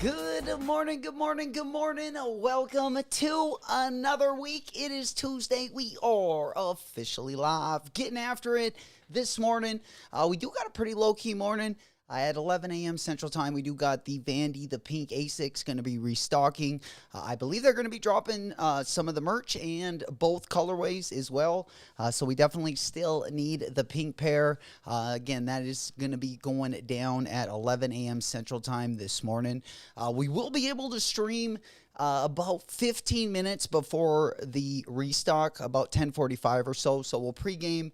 Good morning, good morning, good morning. Welcome to another week. It is Tuesday. We are officially live, getting after it this morning. We do got a pretty low-key morning. At 11 a.m. Central Time, we do got the Vandy, the pink Asics, going to be restocking. I believe they're going to be dropping some of the merch and both colorways as well. So we definitely still need the pink pair. Again, that is going to be going down at 11 a.m. Central Time this morning. We will be able to stream about 15 minutes before the restock, about 10:45 or so. So we'll pregame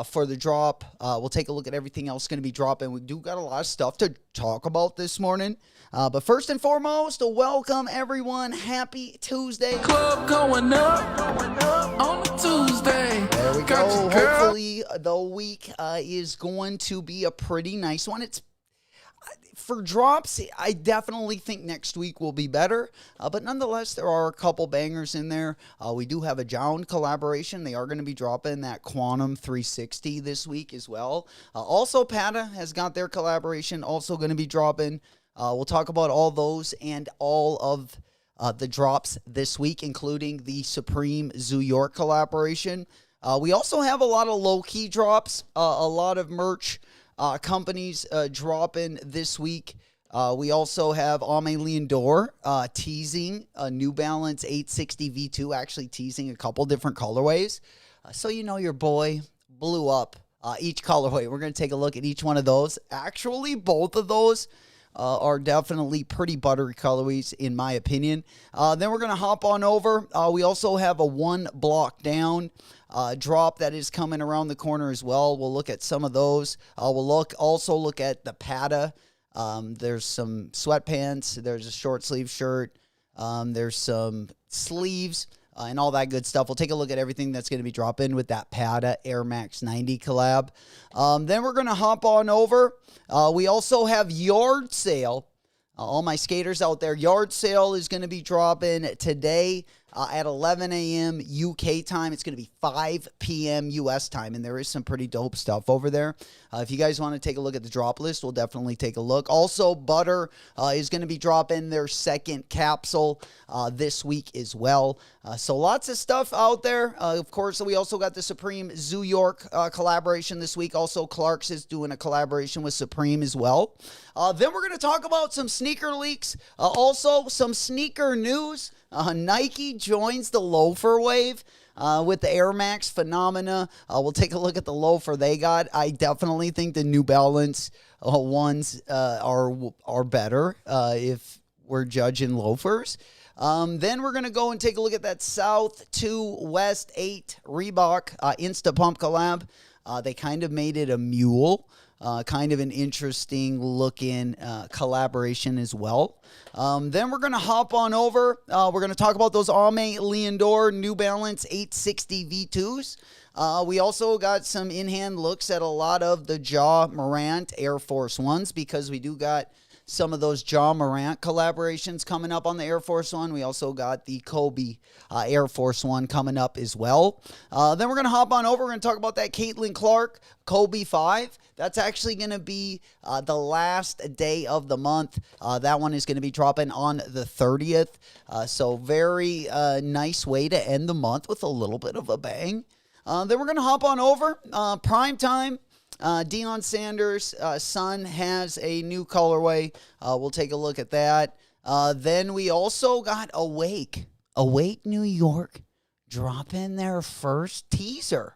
for the drop. We'll take a look at everything else going to be dropping. We do got a lot of stuff to talk about this morning. But first and foremost, welcome everyone. Happy Tuesday. Club going up on a Tuesday. There we go. Hopefully the week is going to be a pretty nice one. It's for drops, I definitely think next week will be better, but nonetheless, there are a couple bangers in there. We do have a Jound collaboration. They are going to be dropping that Quantum 360 this week as well. Also, Pata has got their collaboration also going to be dropping. We'll talk about all those and all of the drops this week, including the Supreme Zoo York collaboration. We also have a lot of low-key drops, a lot of merch companies dropping this week. We also have Amélie Dor teasing a New Balance 860 V2, actually teasing a couple different colorways. So you know your boy blew up each colorway. We're going to take a look at each one of those. Actually, both of those are definitely pretty buttery colorways, in my opinion. Then we're going to hop on over. We also have a one block down drop that is coming around the corner as well. We'll look at some of those. We'll also look at the Pata. There's some sweatpants. There's a short sleeve shirt. There's some sleeves and all that good stuff. We'll take a look at everything that's going to be dropping with that Pata Air Max 90 collab. Then we're going to hop on over. We also have Yard Sale. All my skaters out there, Yard Sale is going to be dropping today. at 11 a.m. UK time. It's going to be 5 p.m. US time, and there is some pretty dope stuff over there. If you guys want to take a look at the drop list, we'll definitely take a look. Also, Butter is going to be dropping their second capsule this week as well. So lots of stuff out there. Of course, we also got the Supreme Zoo York collaboration this week. Also, Clark's is doing a collaboration with Supreme as well. Then we're going to talk about some sneaker leaks. Also, some sneaker news. Nike joins the loafer wave with the Air Max phenomena. We'll take a look at the loafer they got. I definitely think the New Balance ones are better if we're judging loafers. Then we're going to go and take a look at that South to West 8 Reebok Insta Pump collab. They kind of made it a mule. Kind of an interesting looking collaboration as well. Then we're going to hop on over. We're going to talk about those Aimé Leondor New Balance 860 V2s. We also got some in-hand looks at a lot of the Ja Morant Air Force Ones because we do got some of those Ja Morant collaborations coming up on the Air Force One. We also got the Kobe Air Force One coming up as well. Then we're going to hop on over. We're going to talk about that Caitlin Clark Kobe 5. That's actually going to be the last day of the month. That one is going to be dropping on the 30th. So very nice way to end the month with a little bit of a bang. Then we're going to hop on over. Prime time. Deion Sanders' son has a new colorway. We'll take a look at that. Then we also got Awake New York dropping their first teaser.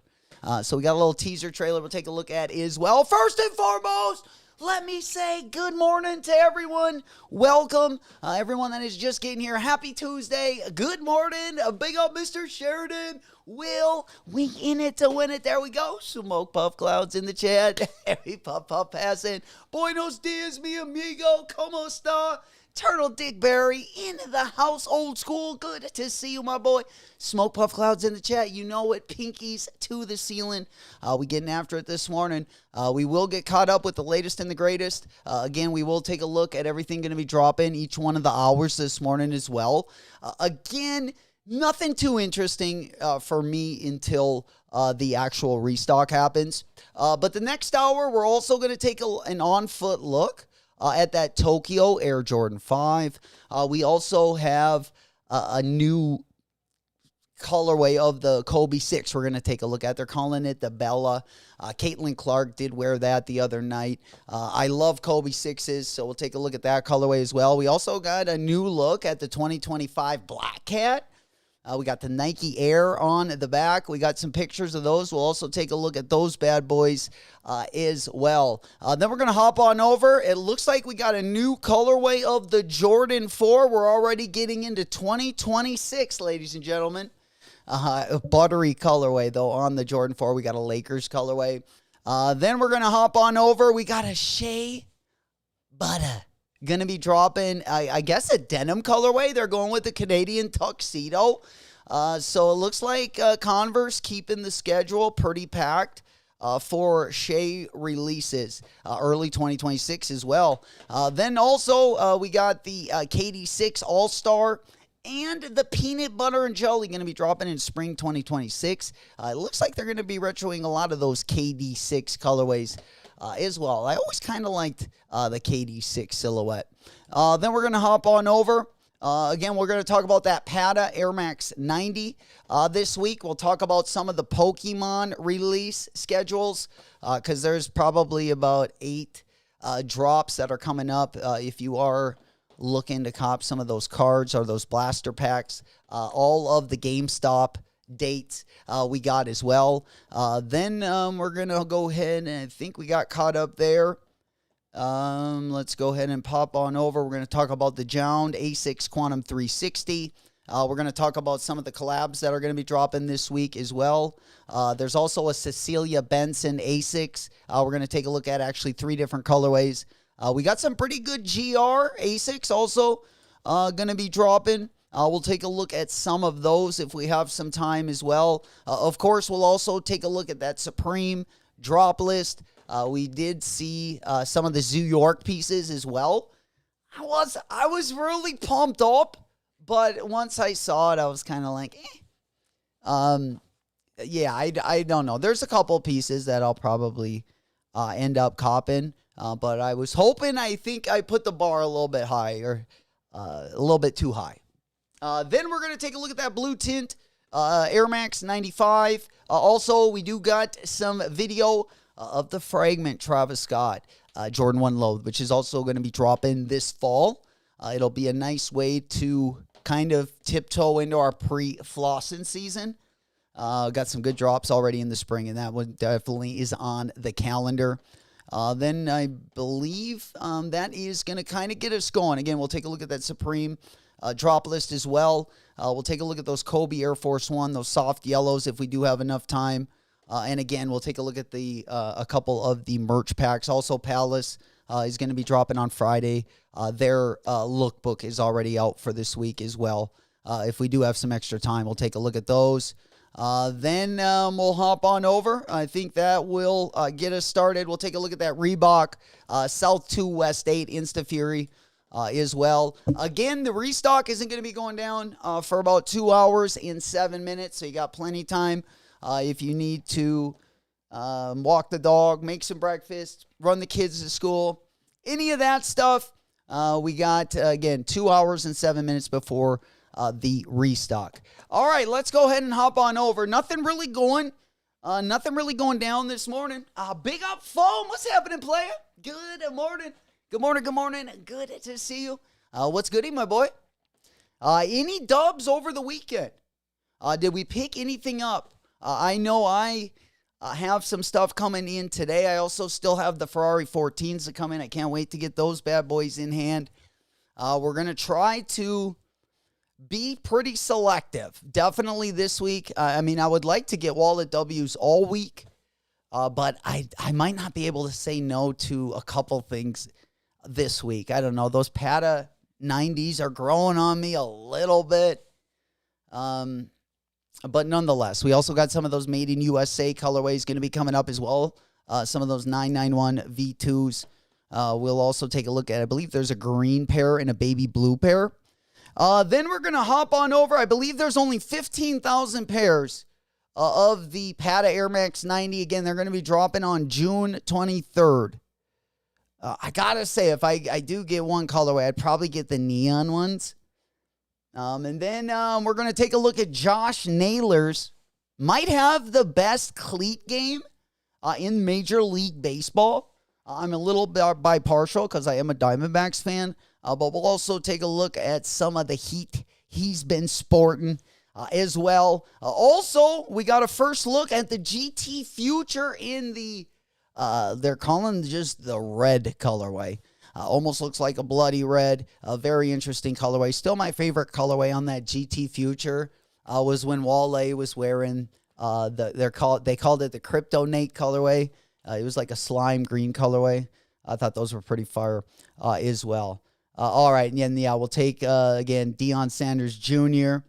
So we got a little teaser trailer we'll take a look at as well. First and foremost, let me say good morning to everyone. Welcome, everyone that is just getting here. Happy Tuesday. Good morning. Big up Mr. Sheridan. Will, we in it to win it. There we go. Smoke puff clouds in the chat. Every puff passing. Buenos dias, mi amigo. Como esta? Turtle Dick Berry in the house, old school. Good to see you, my boy. Smoke puff clouds in the chat. You know it. Pinkies to the ceiling. We getting after it this morning. We will get caught up with the latest and the greatest. Again, we will take a look at everything going to be dropping each one of the hours this morning as well. Again, nothing too interesting for me until the actual restock happens. But the next hour, we're also going to take an on-foot look at that Tokyo Air Jordan 5. We also have a new colorway of the Kobe 6 we're going to take a look at. They're calling it the Bella. Caitlin Clark did wear that the other night. I love Kobe 6s, so we'll take a look at that colorway as well. We also got a new look at the 2025 Black Cat. We got the Nike Air on the back. We got some pictures of those. We'll also take a look at those bad boys as well. Then we're going to hop on over. It looks like we got a new colorway of the Jordan 4. We're already getting into 2026, ladies and gentlemen. A buttery colorway, though, on the Jordan 4. We got a Lakers colorway. Then we're going to hop on over. We got a Shea Butter. Going to be dropping, I guess, a denim colorway. They're going with the Canadian tuxedo. So it looks like Converse keeping the schedule pretty packed for Shea releases early 2026 as well. Then also we got the KD6 All-Star and the Peanut Butter and Jelly going to be dropping in spring 2026. It looks like they're going to be retroing a lot of those KD6 colorways as well. I always kind of liked the KD6 silhouette. Then we're going to hop on over. Again, we're going to talk about that Pata Air Max 90 this week. We'll talk about some of the Pokemon release schedules because there's probably about 8 drops that are coming up if you are looking to cop some of those cards or those blaster packs. All of the GameStop dates we got as well. Then we're going to go ahead and I think we got caught up there. Let's go ahead and pop on over. We're going to talk about the Jound Asics Quantum 360. We're going to talk about some of the collabs that are going to be dropping this week as well. There's also a Cecilia Benson Asics. We're going to take a look at actually 3 different colorways. We got some pretty good GR Asics also going to be dropping. We'll take a look at some of those if we have some time as well. Of course, we'll also take a look at that Supreme drop list. We did see some of the Zoo York pieces as well. I was really pumped up But once I saw it, I was kind of like, yeah, I don't know. There's a couple pieces that I'll probably end up copping. But I was hoping, I think I put the bar a little bit high, or a little bit too high. Then we're going to take a look at that blue tint Air Max 95. Also, we do got some video of the fragment Travis Scott Jordan 1 load, which is also going to be dropping this fall. It'll be a nice way to kind of tiptoe into our pre-flossing season. Got some good drops already in the spring, and that one definitely is on the calendar. Then I believe that is going to kind of get us going. Again, we'll take a look at that Supreme drop list as well. We'll take a look at those Kobe Air Force One, those soft yellows if we do have enough time. And again, we'll take a look at the a couple of the merch packs. Also, Palace is going to be dropping on Friday. Their lookbook is already out for this week as well. If we do have some extra time, we'll take a look at those. Then we'll hop on over. I think that will get us started. We'll take a look at that Reebok South 2 West 8 Insta Fury as well. Again, the restock isn't going to be going down for about 2 hours and 7 minutes, so you got plenty of time if you need to walk the dog, make some breakfast, run the kids to school, any of that stuff. We got, again, 2 hours and 7 minutes before the restock. All right, let's go ahead and hop on over. Nothing really going down this morning. Big Up Foam, what's happening, player? Good morning. Good morning. Good to see you. What's goody, my boy? Any dubs over the weekend? Did we pick anything up? I know I have some stuff coming in today. I also still have the Ferrari 14s to come in. I can't wait to get those bad boys in hand. We're going to try to be pretty selective. Definitely this week. I would like to get wallet W's all week, but I might not be able to say no to a couple things this week. I don't know. Those Pata 90s are growing on me a little bit. But nonetheless, we also got some of those Made in USA colorways going to be coming up as well. Some of those 991 V2s. We'll also take a look at, I believe there's a green pair and a baby blue pair. Then we're going to hop on over. I believe there's only 15,000 pairs of the Pata Air Max 90. Again, they're going to be dropping on June 23rd. I got to say, if I do get one colorway, I'd probably get the neon ones. And then we're going to take a look at Josh Naylor's. Might have the best cleat game in Major League Baseball. I'm a little bit bipartial because I am a Diamondbacks fan. But we'll also take a look at some of the heat he's been sporting as well. Also, we got a first look at the GT Future in the, they're calling just the red colorway. Almost looks like a bloody red. A very interesting colorway. Still my favorite colorway on that GT Future was when Wale was wearing, they called it the Crypto Nate colorway. It was like a slime green colorway. I thought those were pretty fire as well. All right, and yeah, we'll take, again, Deion Sanders Jr.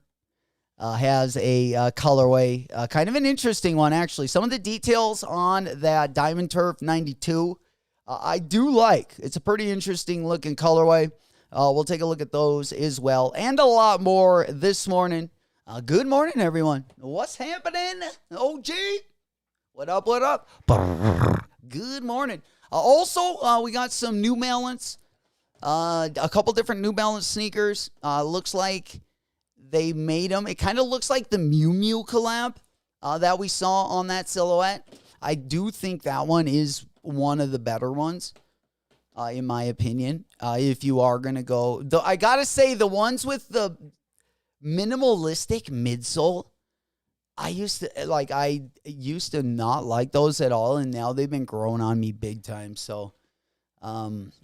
Has a colorway, kind of an interesting one, actually. Some of the details on that Diamond Turf 92, I do like. It's a pretty interesting looking colorway. We'll take a look at those as well, and a lot more this morning. Good morning, everyone. What's happening, OG? What up? Good morning. Also, we got some New Balance. A couple different New Balance sneakers. Looks like they made them. It kind of looks like the Mew Mew collab that we saw on that silhouette. I do think that one is one of the better ones, in my opinion. If you are going to go... I got to say, the ones with the minimalistic midsole, I used to not like those at all, and now they've been growing on me big time, so...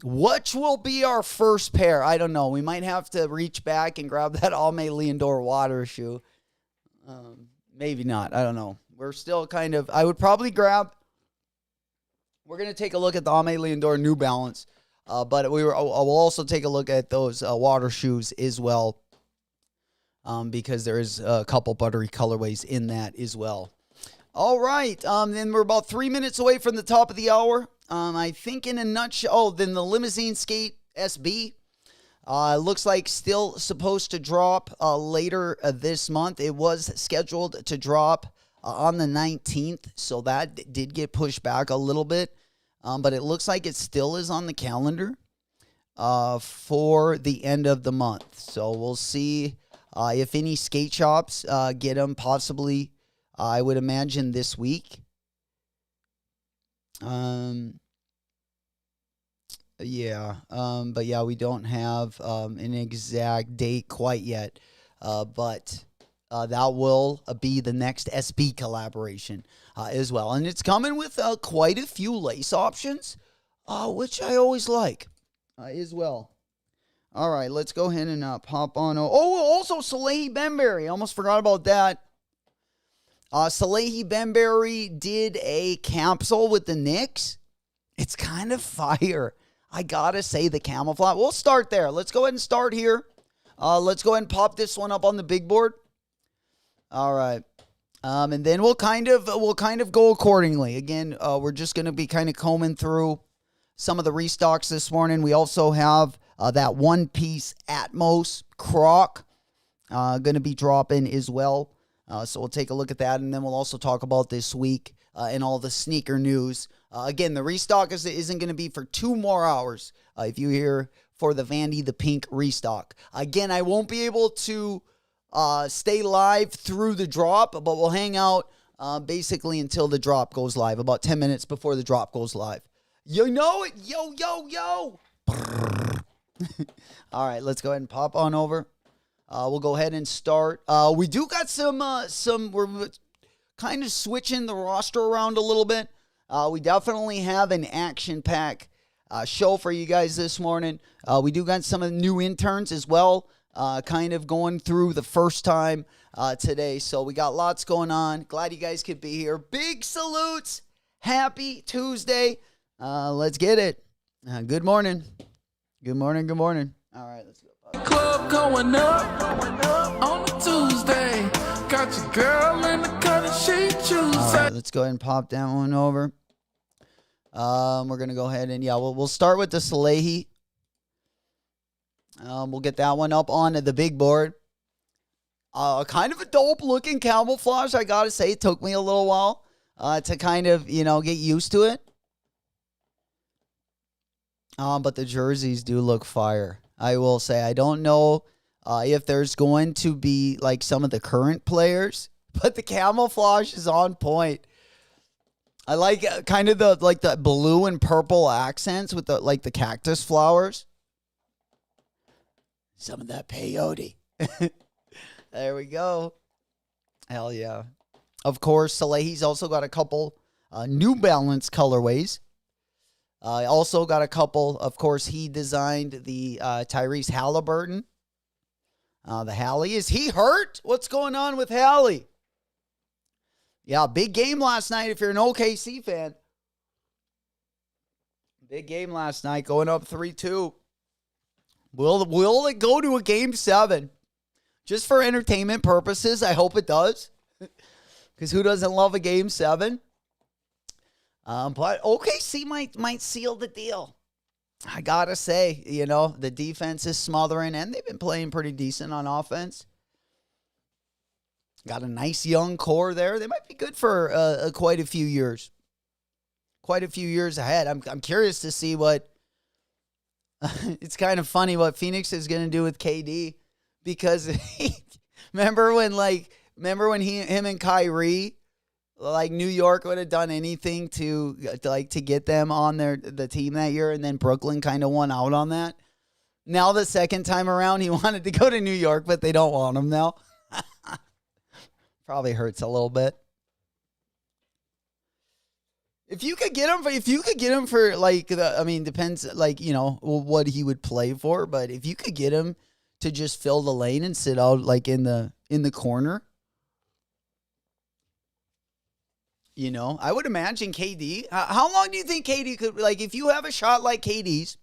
which will be our first pair? I don't know. We might have to reach back and grab that Alme Leondor water shoe. Maybe not. I don't know. We're still kind of... I would probably grab... We're going to take a look at the Alme Leondor New Balance. But we'll also take a look at those water shoes as well. Because there is a couple buttery colorways in that as well. All right. Then we're about 3 minutes away from the top of the hour. I think in a nutshell, then the Limousine Skate SB. Looks like still supposed to drop later this month. It was scheduled to drop on the 19th, so that did get pushed back a little bit. But it looks like it still is on the calendar for the end of the month. So we'll see if any skate shops get them, possibly, I would imagine, this week. But yeah, we don't have an exact date quite yet. But that will be the next SB collaboration as well. And it's coming with quite a few lace options, which I always like as well. All right, let's go ahead and pop on. Also, Salehi Bembury. Almost forgot about that. Salehi Bembury did a capsule with the Knicks. It's kind of fire. I gotta say, the camouflage. We'll start there. Let's go ahead and start here. Let's go ahead and pop this one up on the big board. All right. And then we'll kind of go accordingly. Again, we're just gonna be kind of combing through some of the restocks this morning. We also have that One Piece Atmos Croc gonna be dropping as well. So we'll take a look at that, and then we'll also talk about this week and all the sneaker news. Again, the restock isn't going to be for 2 more hours. If you hear for the Vandy, the pink restock. Again, I won't be able to stay live through the drop, but we'll hang out basically until the drop goes live, about 10 minutes before the drop goes live. You know it. Yo, yo, yo. All right, let's go ahead and pop on over. We'll go ahead and start. We do got some, we're kind of switching the roster around a little bit. We definitely have an action-pack show for you guys this morning. We do got some of the new interns as well, kind of going through the first time today. So we got lots going on. Glad you guys could be here. Big salutes. Happy Tuesday. Let's get it. Good morning. Good morning. Good morning. All right, let's go. Club going up on a Tuesday. Got your girl in the cut and she choose. All right, let's go ahead and pop that one over. We're going to go ahead and, we'll start with the Salehi. We'll get that one up on the big board. Kind of a dope-looking camouflage, I got to say. It took me a little while to kind of, get used to it. But the jerseys do look fire. I will say, I don't know if there's going to be like some of the current players, but the camouflage is on point. I like kind of the blue and purple accents with the cactus flowers. Some of that peyote. There we go. Hell yeah. Of course, Salehi's also got a couple New Balance colorways. Also got a couple, of course, he designed the Tyrese Halliburton. The Hallie. Is he hurt? What's going on with Hallie? Yeah, big game last night if you're an OKC fan. Big game last night, going up 3-2. Will it go to a game 7? Just for entertainment purposes, I hope it does. Because who doesn't love a game 7? But OKC might seal the deal. I gotta say, the defense is smothering, and they've been playing pretty decent on offense. Got a nice young core there. They might be good for quite a few years. Quite a few years ahead. I'm curious to see what. It's kind of funny what Phoenix is going to do with KD, because remember when him and Kyrie. Like New York would have done anything to get them on the team that year, and then Brooklyn kind of won out on that. Now the second time around, he wanted to go to New York, but they don't want him now. Probably hurts a little bit. If you could get him for depends what he would play for, but if you could get him to just fill the lane and sit out in the corner. I would imagine KD. How long do you think KD could, if you have a shot like KD's,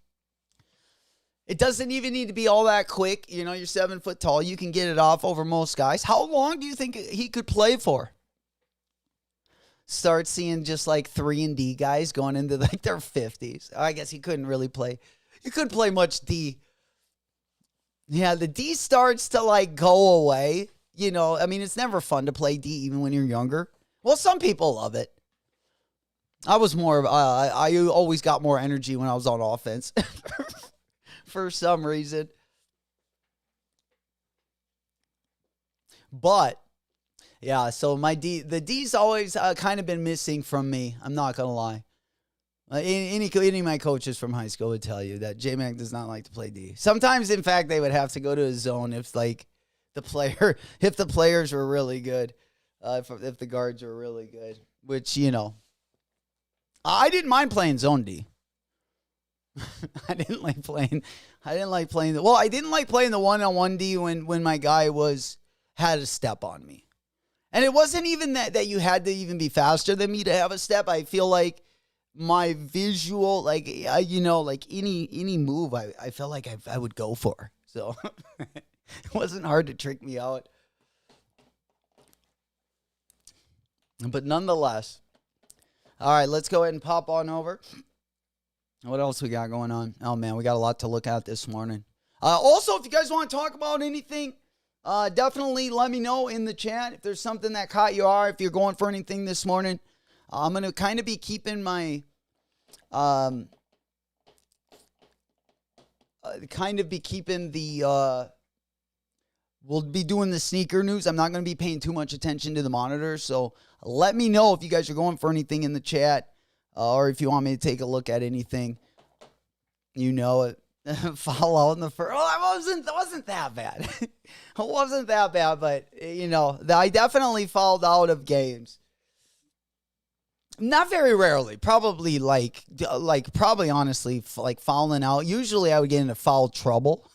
it doesn't even need to be all that quick. You're 7 foot tall. You can get it off over most guys. How long do you think he could play for? Start seeing just 3-and-D guys going into their 50s. I guess he couldn't really play. He couldn't play much D. Yeah, the D starts to like go away. You know, I mean, it's never fun to play D even when you're younger. Well, some people love it. I was more, I always got more energy when I was on offense for some reason. But, yeah, so the D's always kind of been missing from me. I'm not going to lie. Any of my coaches from high school would tell you that J-Mac does not like to play D. Sometimes, in fact, they would have to go to a zone if the players were really good, if the guards were really good, which, you know, I didn't mind playing zone D. I didn't like playing the 1-on-1 D when my guy had a step on me. And it wasn't even that you had to even be faster than me to have a step. I feel like my visual, like, like any move, I felt like I would go for. So it wasn't hard to trick me out. But nonetheless, all right, let's go ahead and pop on over. What else we got going on? Oh, man, we got a lot to look at this morning. Also, if you guys want to talk about anything, definitely let me know in the chat if there's something that caught your eye, if you're going for anything this morning. I'm going to kind of be keeping my, we'll be doing the sneaker news. I'm not going to be paying too much attention to the monitors, so let me know if you guys are going for anything in the chat, or if you want me to take a look at anything. You know it. Fall out in the first. Oh, it wasn't that bad. It wasn't that bad, but, you know, I definitely fouled out of games. Not very rarely. Probably honestly, like fouling out. Usually I would get into foul trouble.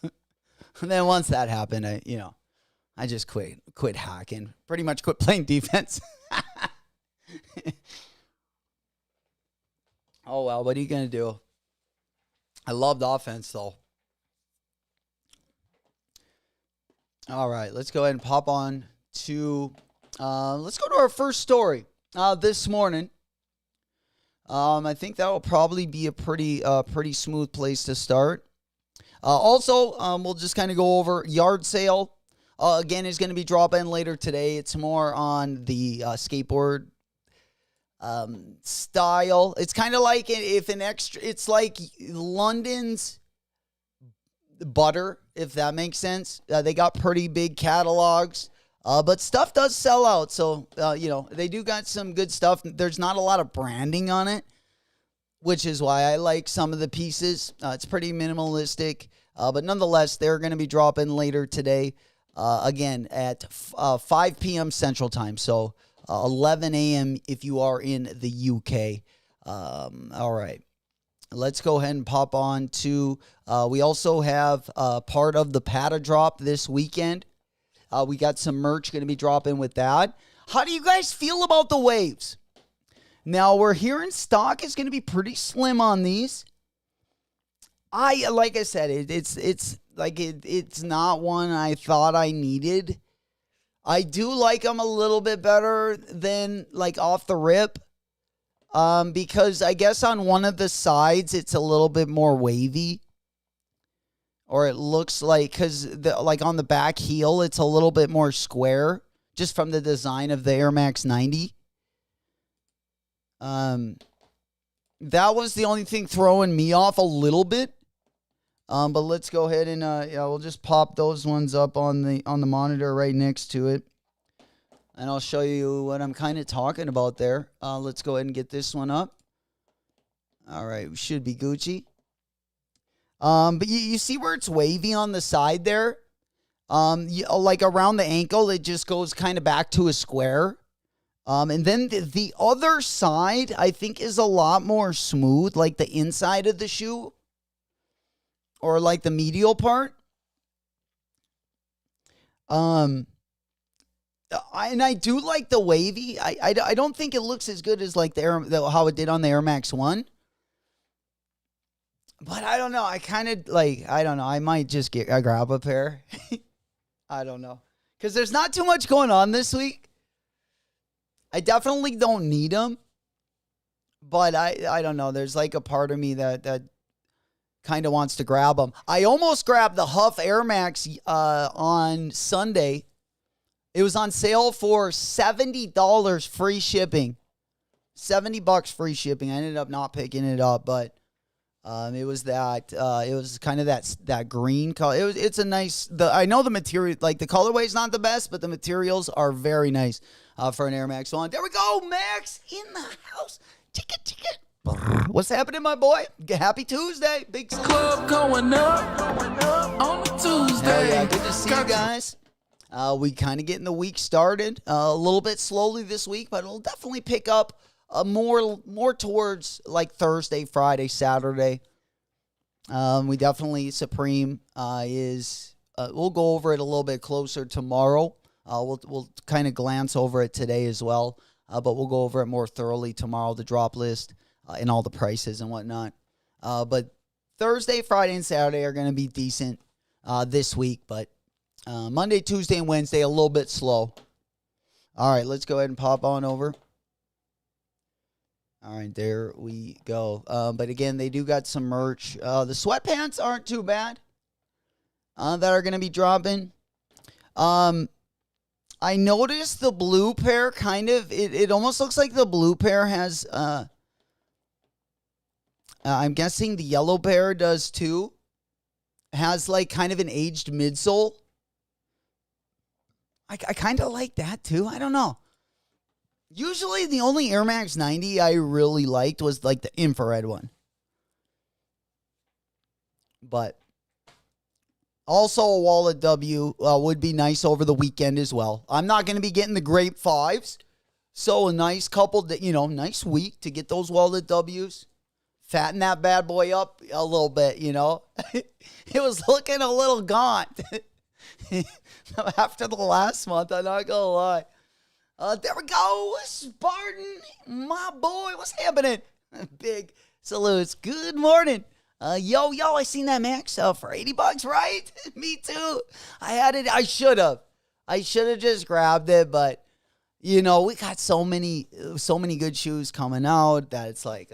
And then once that happened, I just quit hacking. Pretty much quit playing defense. Oh, well, what are you going to do? I loved offense, though. All right, let's go ahead and pop on to, let's go to our first story this morning. I think that will probably be a pretty smooth place to start. Also, we'll just kind of go over yard sale. Again, is going to be dropping later today. It's more on the skateboard style. It's kind of like it's like London's Butter, if that makes sense. They got pretty big catalogs, but stuff does sell out. So, they do got some good stuff. There's not a lot of branding on it, which is why I like some of the pieces. It's pretty minimalistic, but nonetheless, they're going to be dropping later today, again, at 5 p.m. Central Time. So, 11 a.m. if you are in the UK. All right. Let's go ahead and pop on to, we also have part of the Pata drop this weekend. We got some merch going to be dropping with that. How do you guys feel about the waves? Now, we're hearing stock is going to be pretty slim on these. Like I said, it's not one I thought I needed. I do like them a little bit better than like off the rip. Because I guess on one of the sides, it's a little bit more wavy. Or it looks like, because like on the back heel, it's a little bit more square. Just from the design of the Air Max 90. That was the only thing throwing me off a little bit. But let's go ahead and we'll just pop those ones up on the monitor right next to it. And I'll show you what I'm kind of talking about there. Let's go ahead and get this one up. All right, we should be Gucci. But you see where it's wavy on the side there? Like around the ankle, it just goes kind of back to a square. And then the other side, I think, is a lot more smooth, like the inside of the shoe. Or like the medial part. I do like the wavy. I don't think it looks as good as like how it did on the Air Max 1. But I don't know. I kind of I don't know. I might just grab a pair. I don't know. Because there's not too much going on this week. I definitely don't need them. But I don't know. There's like a part of me that kind of wants to grab them. I almost grabbed the Huff Air Max on Sunday. It was on sale for $70 free shipping. $70 free shipping. I ended up not picking it up, but it was that. It was kind of that green color. It's a nice. I know the material, like the colorway is not the best, but the materials are very nice for an Air Max 1. There we go, Max in the house. Ticket. What's happening, my boy? Happy Tuesday. Big Club going up on a Tuesday. Yeah, good to see you guys. We kind of getting the week started a little bit slowly this week, but it'll definitely pick up more towards like Thursday, Friday, Saturday. We definitely Supreme is. We'll go over it a little bit closer tomorrow. We'll kind of glance over it today as well, but we'll go over it more thoroughly tomorrow. The drop list and all the prices and whatnot. But Thursday, Friday, and Saturday are going to be decent this week, but Monday, Tuesday, and Wednesday a little bit slow. All right, let's go ahead and pop on over. All right, there we go. But again, they do got some merch. The sweatpants aren't too bad that are going to be dropping. I noticed the blue pair kind of, it almost looks like the blue pair has, I'm guessing the yellow pair does too. Has like kind of an aged midsole. I kind of like that too. I don't know. Usually the only Air Max 90 I really liked was like the infrared one. But also a Wallet W would be nice over the weekend as well. I'm not going to be getting the Grape 5s. So a nice nice week to get those Wallet Ws. Fatten that bad boy up a little bit, It was looking a little gaunt after the last month, I'm not going to lie. There we go, Spartan, my boy, what's happening? Big salutes, good morning. Yo, I seen that Max for $80, right? Me too. I had it, I should have just grabbed it, but, we got so many good shoes coming out that it's like,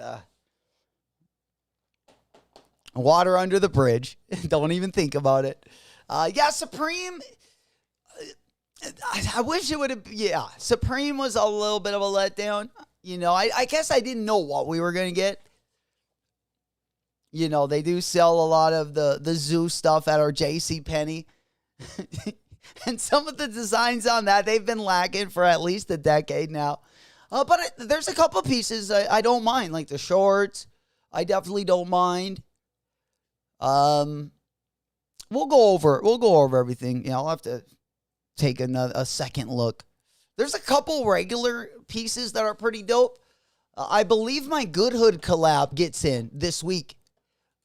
water under the bridge. Don't even think about it. Supreme. I wish it would have. Yeah, Supreme was a little bit of a letdown. I guess I didn't know what we were going to get. They do sell a lot of the zoo stuff at our JCPenney. And some of the designs on that, they've been lacking for at least a decade now. But there's a couple pieces I don't mind, like the shorts. I definitely don't mind. We'll go over everything. I'll have to take a second look. There's a couple regular pieces that are pretty dope. I believe my Good Hood collab gets in this week.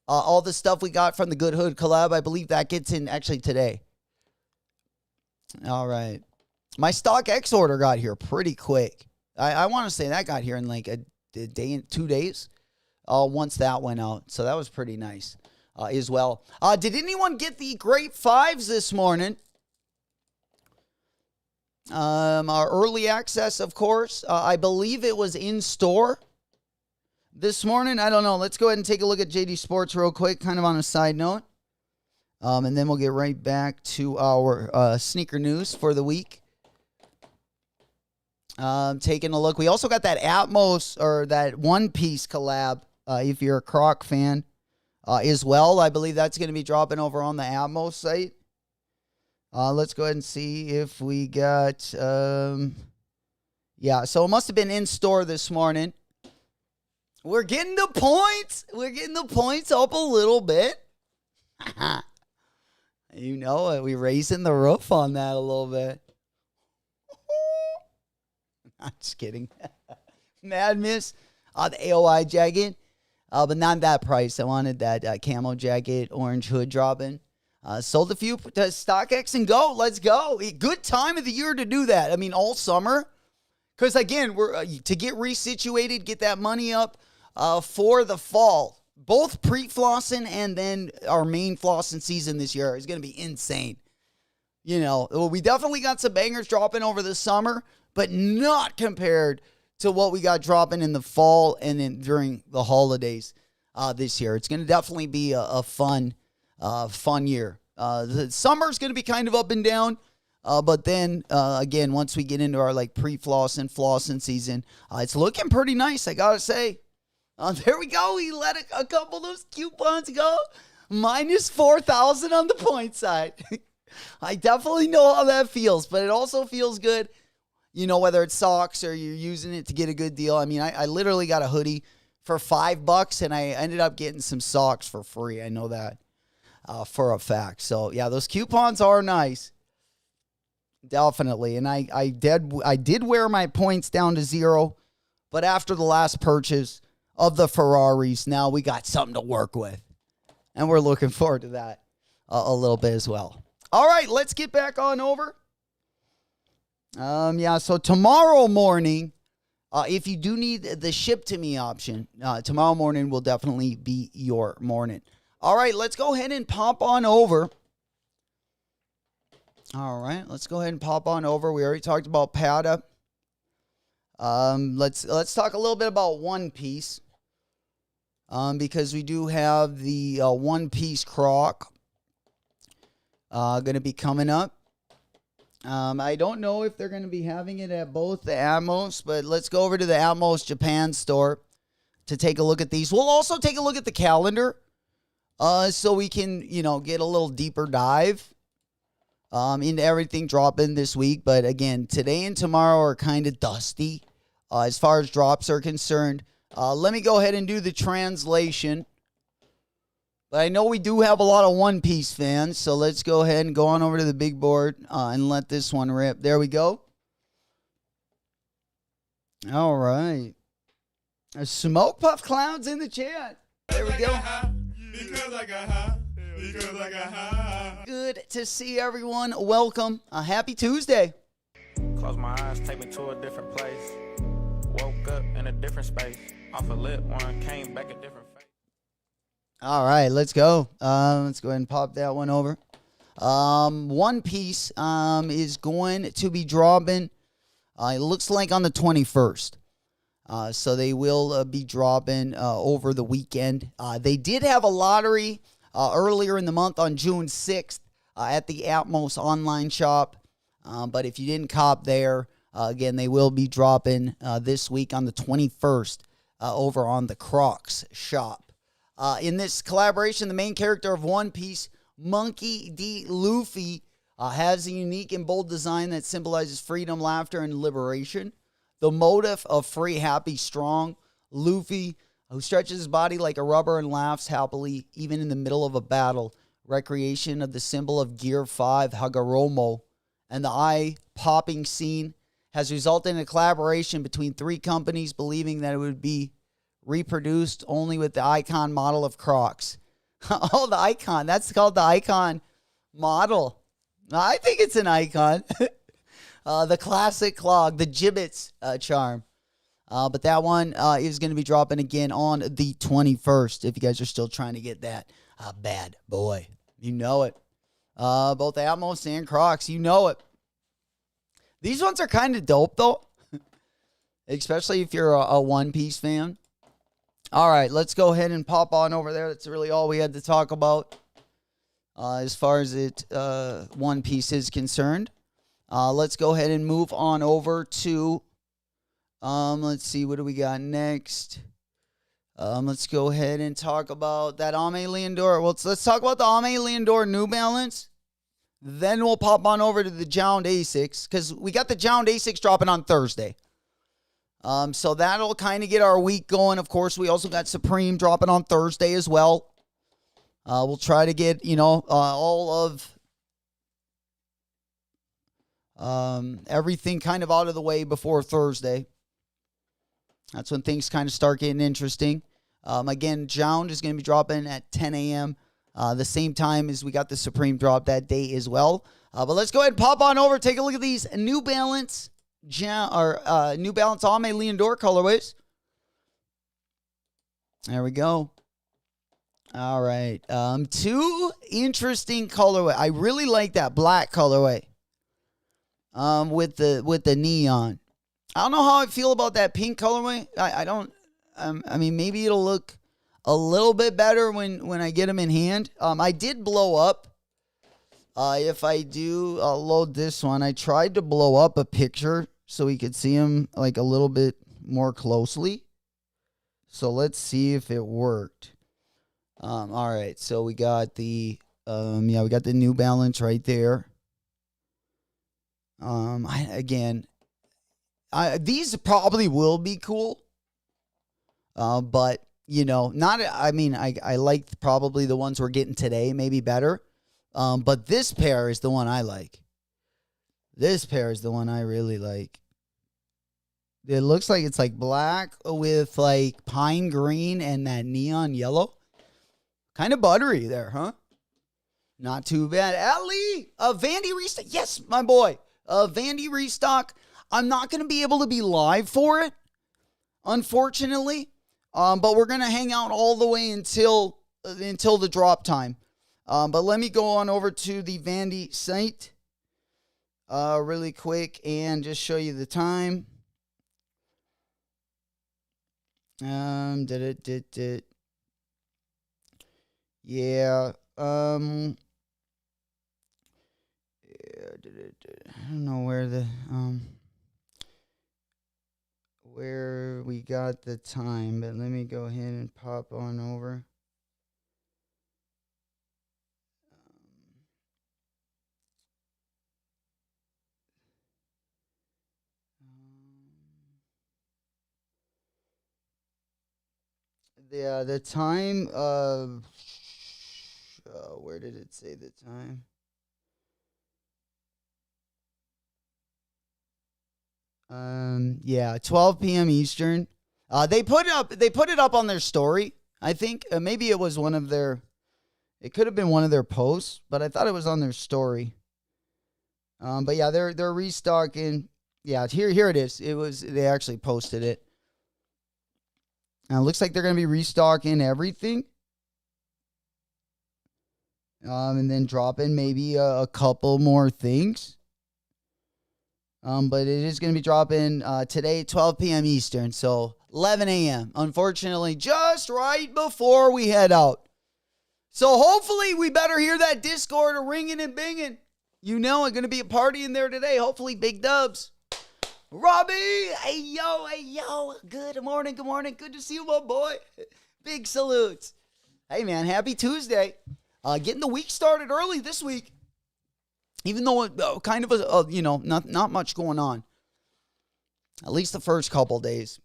All the stuff we got from the Good Hood collab, I believe that gets in actually today. All right. My Stock X order got here pretty quick. I want to say that got here in like a day and 2 days. Once that went out. So that was pretty nice. As well. Did anyone get the Grape 5s this morning? Our early access, of course. I believe it was in store this morning. I don't know. Let's go ahead and take a look at JD Sports real quick, kind of on a side note. And then we'll get right back to our sneaker news for the week. Taking a look. We also got that Atmos or that One Piece collab, if you're a Croc fan. As well. I believe that's going to be dropping over on the Atmos site. Let's go ahead and see if we got... so it must have been in store this morning. We're getting the points. We're getting the points up a little bit. We're raising the roof on that a little bit. I'm just kidding. Mad Miss. The AOI jacket. But not that price. I wanted that camo jacket, orange hood dropping. Sold a few to StockX and go. Let's go. Good time of the year to do that. I mean, all summer. Because, again, we're to get resituated, get that money up for the fall. Both pre-flossing and then our main flossing season this year is going to be insane. We definitely got some bangers dropping over the summer, but not compared to what we got dropping in the fall and then during the holidays. this year. It's going to definitely be a fun year. The summer's going to be kind of up and down. But then, again, once we get into our like pre-floss and flossing season, it's looking pretty nice, I got to say. There we go. We let a couple of those coupons go. Minus 4,000 on the point side. I definitely know how that feels, but it also feels good, whether it's socks or you're using it to get a good deal. I mean, I literally got a hoodie for $5 and I ended up getting some socks for free. I know that for a fact. So, yeah, those coupons are nice. Definitely. And I did wear my points down to 0, but after the last purchase of the Ferraris, now we got something to work with. And we're looking forward to that a little bit as well. All right, let's get back on over. So tomorrow morning, if you do need the ship to me option, tomorrow morning will definitely be your morning. All right, let's go ahead and pop on over. All right, let's go ahead and pop on over. We already talked about Pata. Let's talk a little bit about One Piece. Because we do have the One Piece Croc going to be coming up. I don't know if they're going to be having it at both the Atmos, but let's go over to the Atmos Japan store to take a look at these. We'll also take a look at the calendar so we can, get a little deeper dive into everything dropping this week. But again, today and tomorrow are kind of dusty as far as drops are concerned. Let me go ahead and do the translation. But I know we do have a lot of One Piece fans, so let's go ahead and go on over to the big board and let this one rip. There we go. All right. Smoke Puff Clouds in the chat. There we go. Because I got high. Good to see everyone. Welcome. Happy Tuesday. Close my eyes, take me to a different place. Woke up in a different space. Off a lit one, came back a different face. All right, let's go. Let's go ahead and pop that one over. One Piece is going to be dropping, it looks like on the 21st. So they will be dropping over the weekend. They did have a lottery earlier in the month on June 6th at the Atmos online shop. But if you didn't cop there, again, they will be dropping this week on the 21st over on the Crocs shop. In this collaboration, the main character of One Piece, Monkey D. Luffy, has a unique and bold design that symbolizes freedom, laughter, and liberation. The motif of free, happy, strong Luffy, who stretches his body like a rubber and laughs happily even in the middle of a battle. Recreation of the symbol of Gear 5, Hagoromo, and the eye-popping scene has resulted in a collaboration between three companies believing that it would be reproduced only with the icon model of Crocs. Oh, the icon. That's called the icon model. I think it's an icon. The classic clog, the gibbets charm. But that one is going to be dropping again on the 21st if you guys are still trying to get that bad boy. You know it. Both Atmos and Crocs, you know it. These ones are kind of dope, though. Especially if you're a One Piece fan. All right, let's go ahead and pop on over there. That's really all we had to talk about as far as One Piece is concerned. Let's go ahead and move on over to, let's see, what do we got next? Let's go ahead and talk about that Ame Leondor. Well, let's talk about the Ame Leondor New Balance. Then we'll pop on over to the Jound Asics, because we got the Jound Asics dropping on Thursday. So that'll kind of get our week going. Of course, we also got Supreme dropping on Thursday as well. We'll try to get, all of everything kind of out of the way before Thursday. That's when things kind of start getting interesting. Again, Jound is going to be dropping at 10 a.m. The same time as we got the Supreme drop that day as well. But let's go ahead and pop on over, take a look at these New Balance New Balance Ame Leondor colorways. There we go. All right. Two interesting colorway. I really like that black colorway. With the neon. I don't know how I feel about that pink colorway. I don't. I mean, maybe it'll look a little bit better when I get them in hand. I did blow up. If I do load this one, I tried to blow up a picture so we could see them like a little bit more closely. So let's see if it worked. All right, so we got the we got the New Balance right there. These probably will be cool. But not. I mean, I like probably the ones we're getting today, maybe better. But this pair is the one I like. This pair is the one I really like. It looks like it's like black with like pine green and that neon yellow. Kind of buttery there, huh? Not too bad. Ellie, Vandy restock. Yes, my boy. Vandy restock. I'm not going to be able to be live for it, unfortunately. But we're going to hang out all the way until the drop time. But let me go on over to the Vandy site really quick and just show you the time. Yeah. I don't know where we got the time, but let me go ahead and pop on over. The time of where did it say the time? Yeah, 12 p.m. Eastern. They put it up on their story. I think maybe it was it could have been one of their posts, but I thought it was on their story. But yeah, they're restocking. Yeah, here it is. They actually posted it. It looks like they're going to be restocking everything. And then dropping maybe a couple more things. But it is going to be dropping today, 12 p.m. Eastern, so 11 a.m. Unfortunately, just right before we head out. So hopefully we better hear that Discord ringing and binging. I'm going to be a party in there today. Hopefully big dubs. Robbie, hey yo, good morning. Good to see you, my boy. Big salutes. Hey, man, happy Tuesday. Getting the week started early this week. Even though kind of not much going on. At least the first couple days.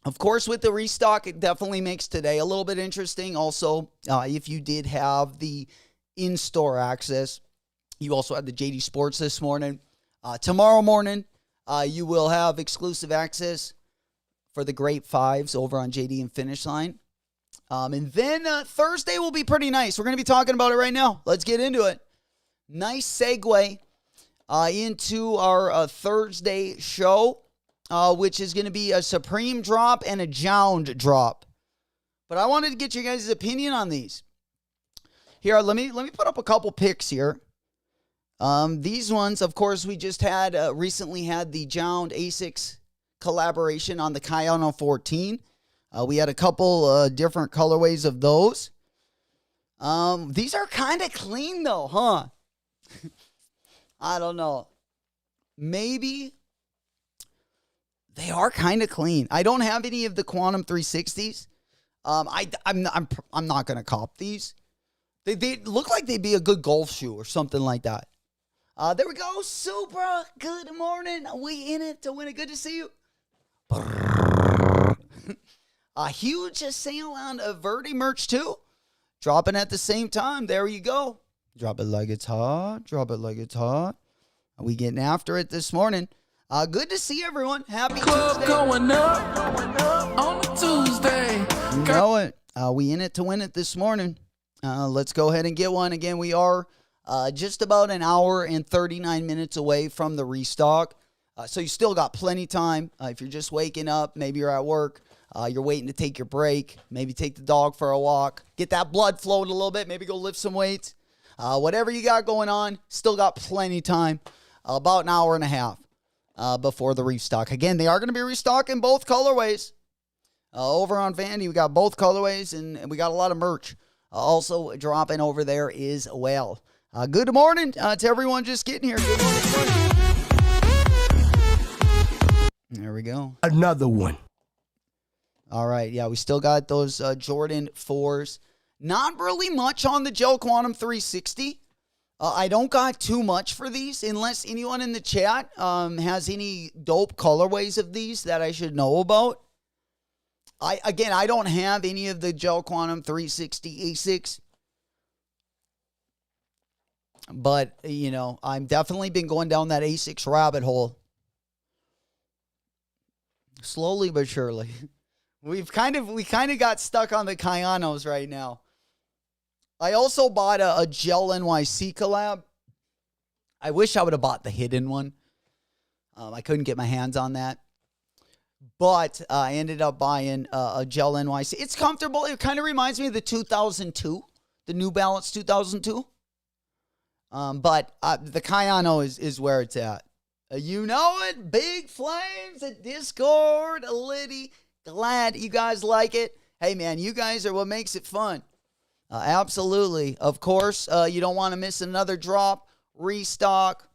Of course, with the restock, it definitely makes today a little bit interesting. Also, if you did have the in-store access, you also had the JD Sports this morning. Tomorrow morning, you will have exclusive access for the Great Fives over on JD and Finish Line. And then Thursday will be pretty nice. We're going to be talking about it right now. Let's get into it. Nice segue into our Thursday show, which is going to be a Supreme drop and a Jound drop. But I wanted to get you guys' opinion on these. Here, let me put up a couple picks here. These ones, of course, we just recently had the Jound Asics collaboration on the Kayano 14. We had a couple different colorways of those. These are kind of clean though, huh? I don't know. Maybe they are kind of clean. I don't have any of the Quantum 360s. I'm not gonna cop these. They look like they'd be a good golf shoe or something like that. There we go. Supra. Good morning. We in it to win it. Good to see you. A huge sale on Verdi merch too. Dropping at the same time. There you go. Drop it like it's hot. Drop it like it's hot. Are we getting after it this morning? Good to see everyone. Happy Club Tuesday. going up on a Tuesday. You know it. We in it to win it this morning. Let's go ahead and get one. Again, we are just about an hour and 39 minutes away from the restock. So you still got plenty time. If you're just waking up, maybe you're at work. You're waiting to take your break. Maybe take the dog for a walk. Get that blood flowing a little bit. Maybe go lift some weights. Whatever you got going on, still got plenty time. About an hour and a half before the restock. Again, they are going to be restocking both colorways. Over on Vandy, we got both colorways, and we got a lot of merch also dropping over there as well. Good morning to everyone just getting here. Good morning. There we go. Another one. All right, yeah, we still got those Jordan 4s. Not really much on the Gel Quantum 360. I don't got too much for these, unless anyone in the chat has any dope colorways of these that I should know about. I don't have any of the Gel Quantum 360 Asics. But, you know, I've definitely been going down that Asics rabbit hole. Slowly but surely. We kind of got stuck on the Kayanos right now. I also bought a Gel NYC collab. I wish I would have bought the hidden one. I couldn't get my hands on that. But I ended up buying a Gel NYC. It's comfortable. It kind of reminds me of the 2002, the New Balance 2002. But the Kayano is where it's at. You know it, Big Flames at Discord, Liddy. Glad you guys like it. Hey, man, you guys are what makes it fun. Absolutely. Of course, you don't want to miss another drop, restock,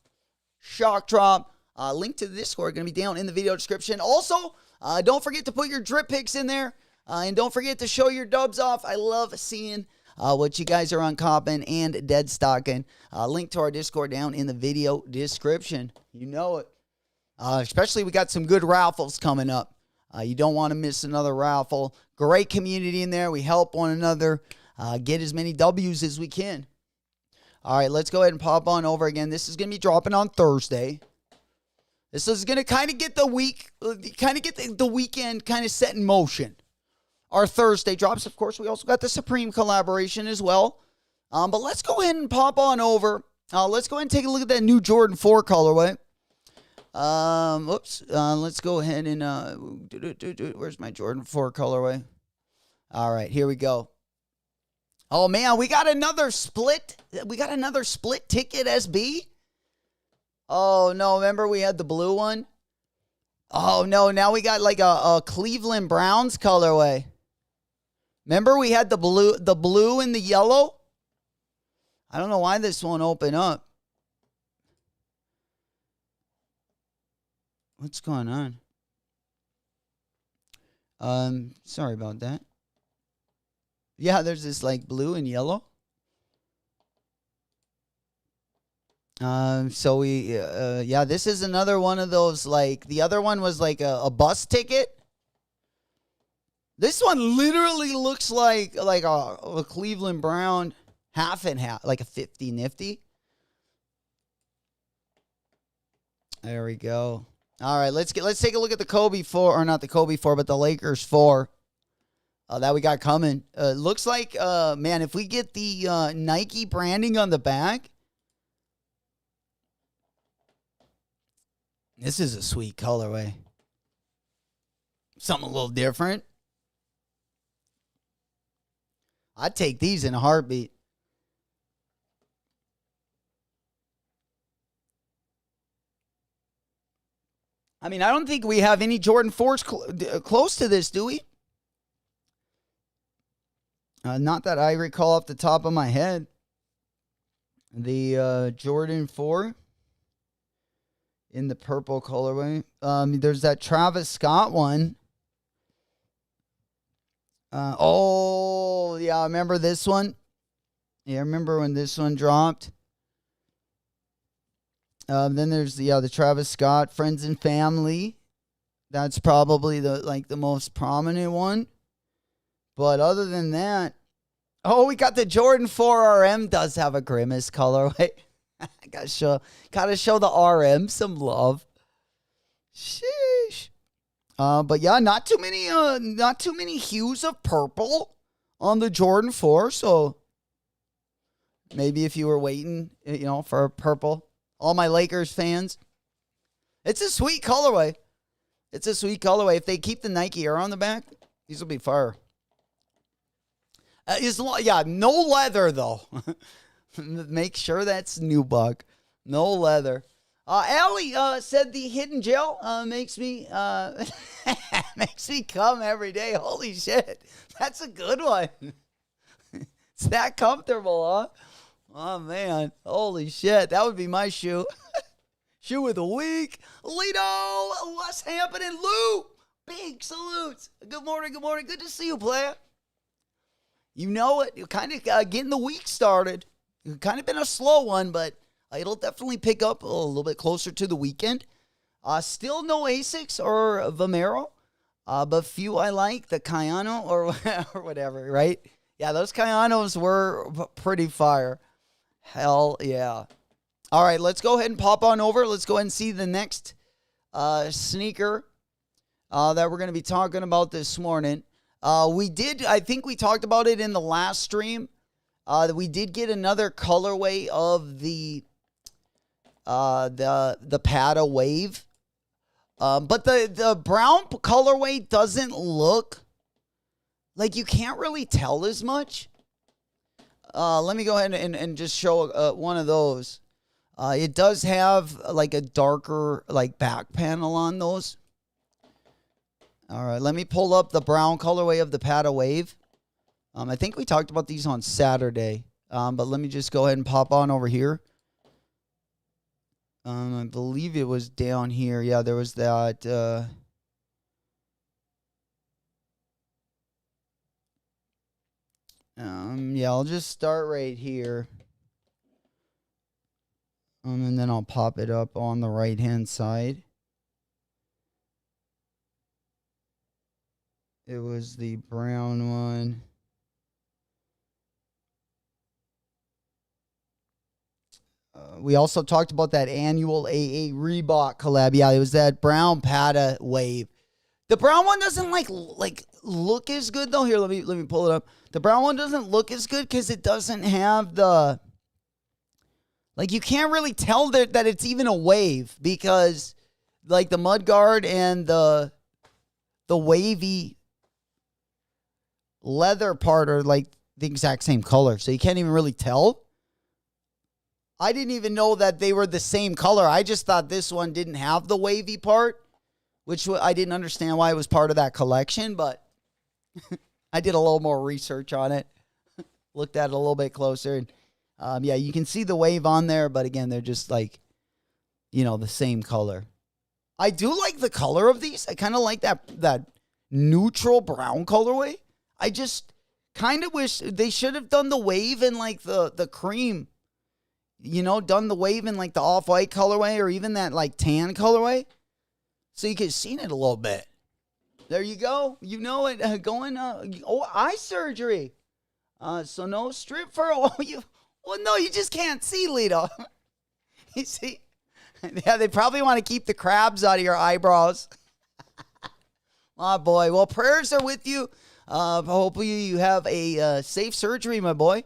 shock drop. Link to the Discord going to be down in the video description. Also, don't forget to put your drip picks in there. And don't forget to show your dubs off. I love seeing what you guys are uncopping and dead stocking. Link to our Discord down in the video description. You know it. Especially we got some good raffles coming up. You don't want to miss another raffle. Great community in there. We help one another get as many W's as we can. All right, let's go ahead and pop on over again. This is going to be dropping on Thursday. This is going to kind of get the weekend kind of set in motion. Our Thursday drops, of course, we also got the Supreme collaboration as well. But let's go ahead and pop on over. Let's go ahead and take a look at that new Jordan 4 colorway. Let's go ahead and, where's my Jordan 4 colorway? All right, here we go. Oh, man, we got another split. We got another split ticket SB. Oh, no, remember we had the blue one? Oh, no, now we got like a Cleveland Browns colorway. Remember we had the blue and the yellow? I don't know why this won't open up. What's going on? Sorry about that. Yeah, there's this like blue and yellow. This is another one of those, like, the other one was like a bus ticket. This one literally looks like a Cleveland Brown half and half, like a 50 nifty. There we go. All right, let's take a look at the Kobe 4, or not the Kobe 4, but the Lakers 4 that we got coming. Looks like, man, if we get the Nike branding on the back, this is a sweet colorway. Something a little different. I'd take these in a heartbeat. I mean, I don't think we have any Jordan 4s close to this, do we? Not that I recall off the top of my head. The Jordan 4 in the purple colorway. There's that Travis Scott one. Yeah, I remember this one. Yeah, I remember when this one dropped. Then there's the Travis Scott Friends and Family. That's probably the most prominent one. But other than that, we got the Jordan 4 RM does have a Grimace colorway. gotta show the RM some love. Sheesh. But yeah, not too many hues of purple on the Jordan 4. So maybe if you were waiting, for purple, all my Lakers fans, it's a sweet colorway. It's a sweet colorway. If they keep the Nike Air on the back, these will be fire. No leather though. Make sure that's new buck. No leather. Allie said the hidden gel makes me Makes me come every day. Holy shit. That's a good one. It's that comfortable, huh? Oh, man. Holy shit. That would be my shoe. Shoe of the week. Lito, what's happening? Lou, big salutes. Good morning, good morning. Good to see you, player. You know it. You're kind of getting the week started. It's kind of been a slow one, but it'll definitely pick up a little bit closer to the weekend. Still no Asics or Vomero, but few I like. The Cayano or whatever, right? Yeah, those Cayanos were pretty fire. Hell yeah. All right, let's go ahead and pop on over. Let's go ahead and see the next sneaker that we're going to be talking about this morning. I think we talked about it in the last stream. We did get another colorway of the Pata Wave. But the brown colorway doesn't look like, you can't really tell as much. Let me go ahead and just show one of those. It does have like a darker like back panel on those. All right, let me pull up the brown colorway of the Pata Wave. I think we talked about these on Saturday, but let me just go ahead and pop on over here. I believe it was down here. Yeah, there was that. Yeah, I'll just start right here. And then I'll pop it up on the right-hand side. It was the brown one. We also talked about that annual AA Reebok collab. Yeah, it was that brown Pata Wave. The brown one doesn't like look as good though. Here, let me pull it up. The brown one doesn't look as good because it doesn't have the, like, you can't really tell that it's even a wave, because like the mudguard and the wavy leather part are like the exact same color, so you can't even really tell. I didn't even know that they were the same color. I just thought this one didn't have the wavy part, which I didn't understand why it was part of that collection, but I did a little more research on it, looked at it a little bit closer. And, yeah, you can see the wave on there, but again, they're just like, the same color. I do like the color of these. I kind of like that neutral brown colorway. I just kind of wish they should have done the wave in like the cream. Done the wave in like the off-white colorway, or even that like tan colorway, so you could have seen it a little bit. There you go. It going. Eye surgery. So no strip for. No, you just can't see, Lito. You see? Yeah, they probably want to keep the crabs out of your eyebrows. Oh boy. Well, prayers are with you. Hopefully you have a safe surgery, my boy.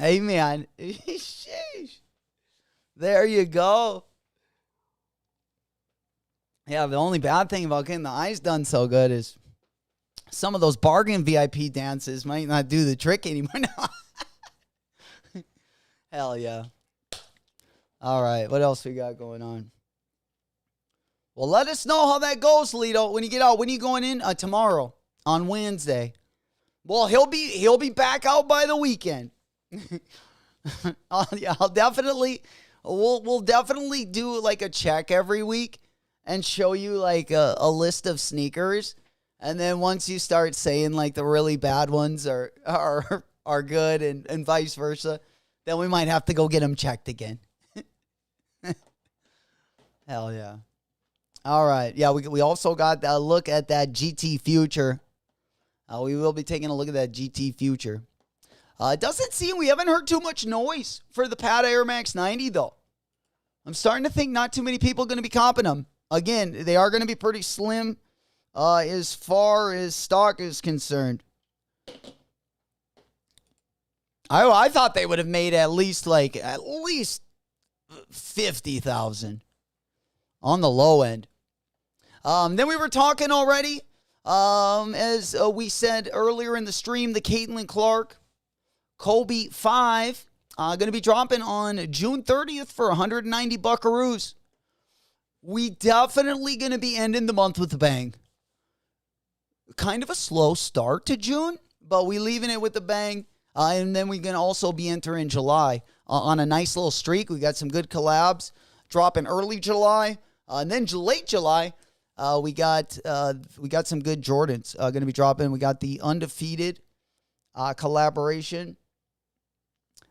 Amen. Sheesh. There you go. Yeah, the only bad thing about getting the eyes done so good is some of those bargain VIP dances might not do the trick anymore now. Hell yeah. All right, what else we got going on? Well, let us know how that goes, Lito, when you get out. When are you going in? Tomorrow, on Wednesday. Well, he'll be back out by the weekend. Yeah, we'll definitely do like a check every week and show you like a list of sneakers, and then once you start saying like the really bad ones are good and vice versa, then we might have to go get them checked again. Hell yeah. All right, yeah, we also got a look at that GT Future. We will be taking a look at that GT Future. It doesn't seem, we haven't heard too much noise for the Pata Air Max 90, though. I'm starting to think not too many people are going to be copping them. Again, they are going to be pretty slim as far as stock is concerned. I thought they would have made at least 50,000 on the low end. Then we were talking already, as we said earlier in the stream, the Caitlin Clark Kobe 5, going to be dropping on June 30th for 190 buckaroos. We definitely going to be ending the month with a bang. kind of a slow start to June, but we leaving it with a bang. And then we can also be entering July on a nice little streak. We got some good collabs dropping early July. And then late July, we got some good Jordans going to be dropping. We got the Undefeated collaboration.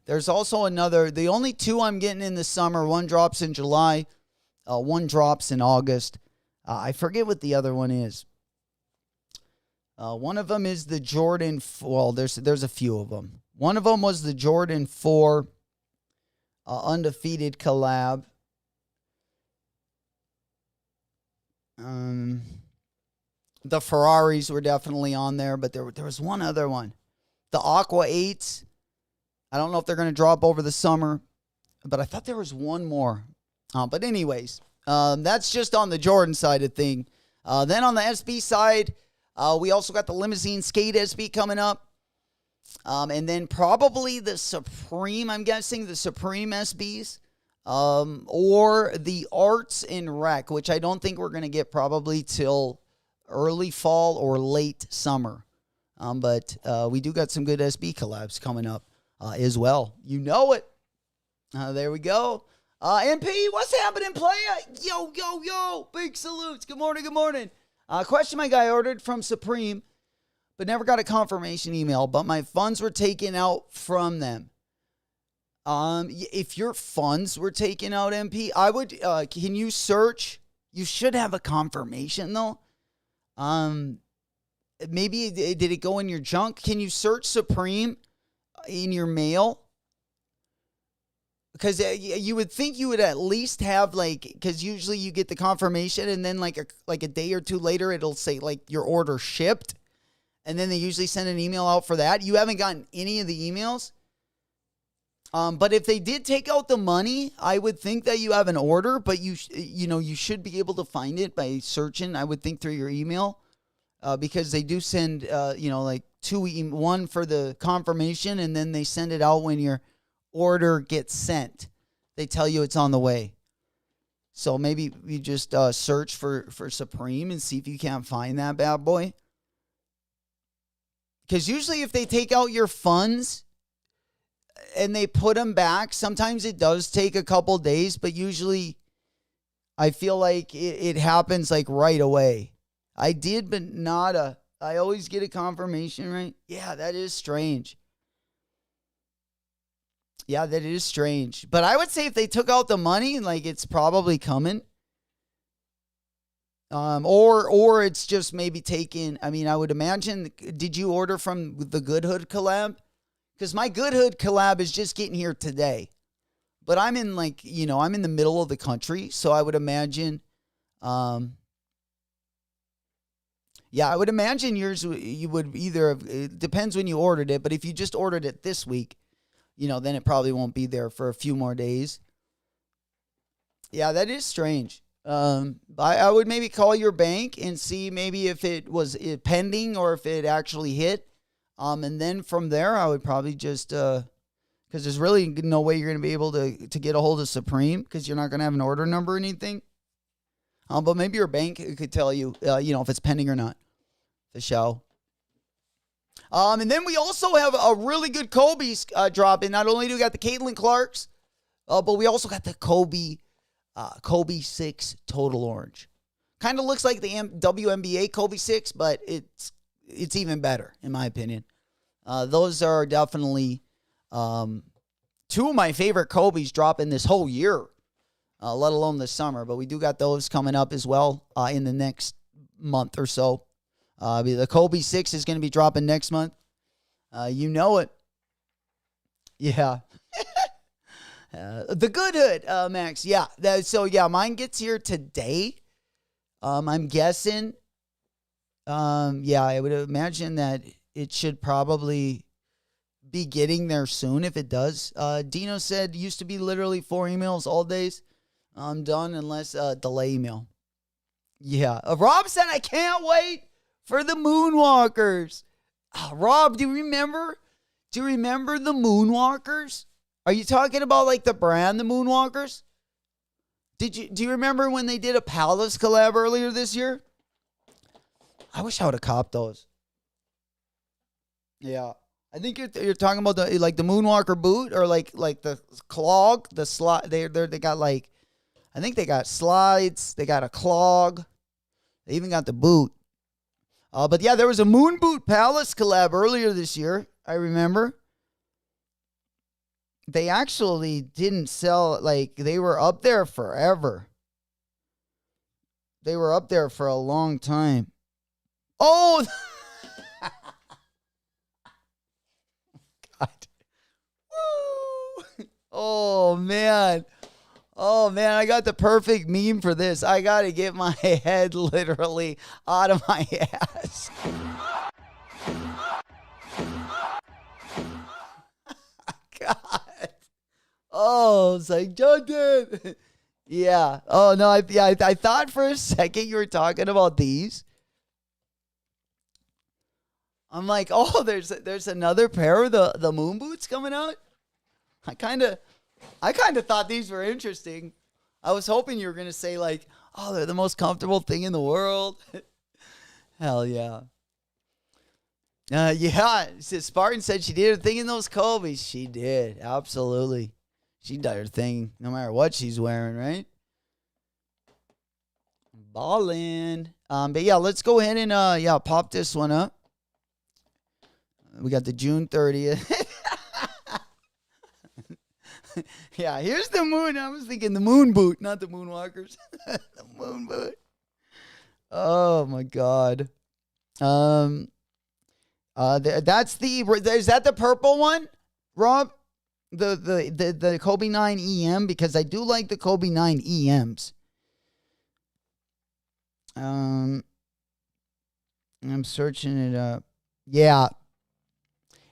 There's also the only two I'm getting in the summer. One drops in July. One drops in August. I forget what the other one is. One of them is the Jordan. Well, there's a few of them. One of them was the Jordan 4 Undefeated collab. The Ferraris were definitely on there, but there was one other one. The Aqua 8s. I don't know if they're going to drop over the summer, but I thought there was one more. But anyways, that's just on the Jordan side of thing. Then on the SB side, we also got the Limousine Skate SB coming up. And then probably the Supreme, I'm guessing, the Supreme SBs. Or the Arts and Rec, which I don't think we're going to get probably till early fall or late summer. But we do got some good SB collabs coming up as well. You know it. There we go. MP, what's happening, playa? Yo. Big salutes. Good morning. Question my guy ordered from Supreme, but never got a confirmation email, but my funds were taken out from them. If your funds were taken out, MP, I would, can you search? You should have a confirmation, though. Maybe, did it go in your junk? Can you search Supreme in your mail? Because you would think you would at least have, because usually you get the confirmation and then like a day or two later, it'll say your order shipped. And then they usually send an email out for that. You haven't gotten any of the emails. But if they did take out the money, I would think that you have an order, but you should be able to find it by searching, I would think, through your email. Because they do send, one for the confirmation, and then they send it out when your order gets sent. They tell you it's on the way. So maybe you just search for Supreme and see if you can't find that bad boy. Because usually if they take out your funds and they put them back, sometimes it does take a couple days, but usually I feel like it happens right away. I did, but I always get a confirmation, right? Yeah, that is strange. Yeah, that is strange. But I would say if they took out the money, it's probably coming. Or it's just maybe taken. I mean, I would imagine, did you order from the Good Hood collab? Because my Good Hood collab is just getting here today. But I'm in I'm in the middle of the country, so I would imagine, I would imagine yours, you would either, it depends when you ordered it, but if you just ordered it this week, then it probably won't be there for a few more days. Yeah, that is strange. I would maybe call your bank and see maybe if it was pending or if it actually hit. And then from there, I would probably just, because there's really no way you're going to be able to get a hold of Supreme because you're not going to have an order number or anything. But maybe your bank could tell you, if it's pending or not. The show. And then we also have a really good Kobe's drop in. Not only do we got the Caitlin Clarks, but we also got the Kobe 6 Total Orange. Kind of looks like the WNBA Kobe 6, but it's even better, in my opinion. Those are definitely two of my favorite Kobe's dropping this whole year, let alone this summer. But we do got those coming up as well in the next month or so. The Kobe 6 is going to be dropping next month. You know it. Yeah. The Good Hood, Max. Yeah. Mine gets here today. I'm guessing. I would imagine that it should probably be getting there soon if it does. Dino said used to be literally 4 emails all days. I'm done unless delay email. Yeah. Rob said I can't wait for the Moonwalkers. Rob, do you remember? Do you remember the Moonwalkers? Are you talking about the brand, the Moonwalkers? Do you remember when they did a Palace collab earlier this year? I wish I would have copped those. Yeah. I think you're talking about the Moonwalker boot or like the clog, the slide. They got like, I think they got slides. They got a clog. They even got the boot. But yeah, there was a Moon Boot Palace collab earlier this year. I remember. They actually didn't sell, like, they were up there forever. They were up there for a long time. Oh! God. Woo! Oh, man. Oh, man, I got the perfect meme for this. I got to get my head literally out of my ass. God. Oh, it's like, Jonathan. Yeah. Oh, no, I thought for a second you were talking about these. I'm like, oh, there's another pair of the moon boots coming out. I kind of thought these were interesting. I was hoping you were going to say like, oh, they're the most comfortable thing in the world. Hell yeah. Yeah. Spartan said she did her thing in those Kobe's. She did. Absolutely. She did her thing no matter what she's wearing, right? Ballin'. But yeah, let's go ahead and pop this one up. We got the June 30th. Yeah, here's the moon. I was thinking the moon boot, not the moonwalkers. The moon boot. Oh my God. That's is that the purple one, Rob? The Kobe 9 EM, because I do like the Kobe 9 EMs. I'm searching it up. Yeah.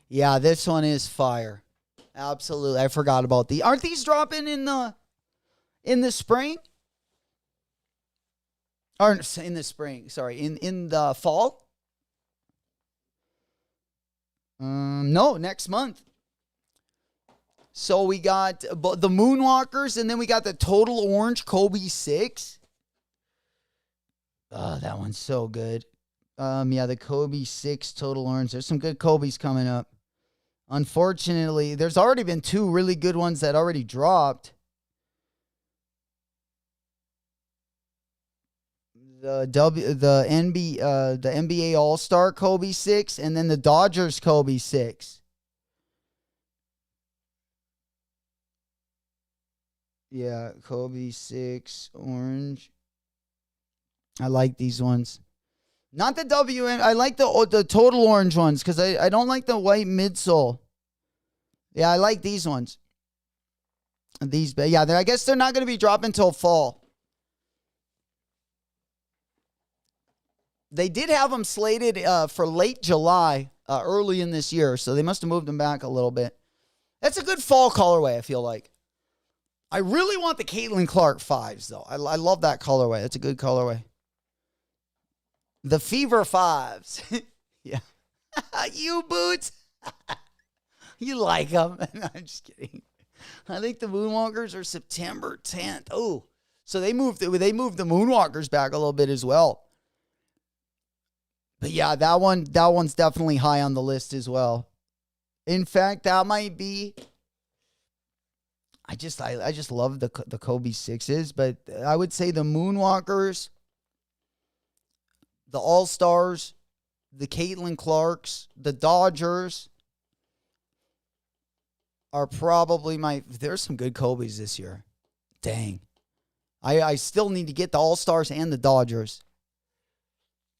Yeah, this one is fire. Absolutely. I forgot about the. Aren't these dropping in the spring? Or in the spring, sorry. In the fall? No, next month. So we got the Moonwalkers, and then we got the Total Orange Kobe 6. Oh, that one's so good. Yeah, the Kobe 6 Total Orange. There's some good Kobe's coming up. Unfortunately, there's already been 2 really good ones that already dropped. The NBA All-Star Kobe 6, and then the Dodgers Kobe 6. Yeah, Kobe 6 orange. I like these ones. Not the WN. I like the total orange ones because I don't like the white midsole. Yeah, I like these ones. These, yeah, I guess they're not going to be dropping until fall. They did have them slated for late July, early in this year, so they must have moved them back a little bit. That's a good fall colorway, I feel like. I really want the Caitlin Clark 5s, though. I love that colorway. That's a good colorway. The Fever 5s. Yeah. You boots. You like them. I'm just kidding. I think the Moonwalkers are September 10th. Oh, so they moved the Moonwalkers back a little bit as well. But yeah, that one's definitely high on the list as well. In fact, that might be. I just love the Kobe 6s, but I would say the Moonwalkers, the All-Stars, the Caitlin Clarks, the Dodgers are probably there's some good Kobe's this year. Dang. I still need to get the All-Stars and the Dodgers.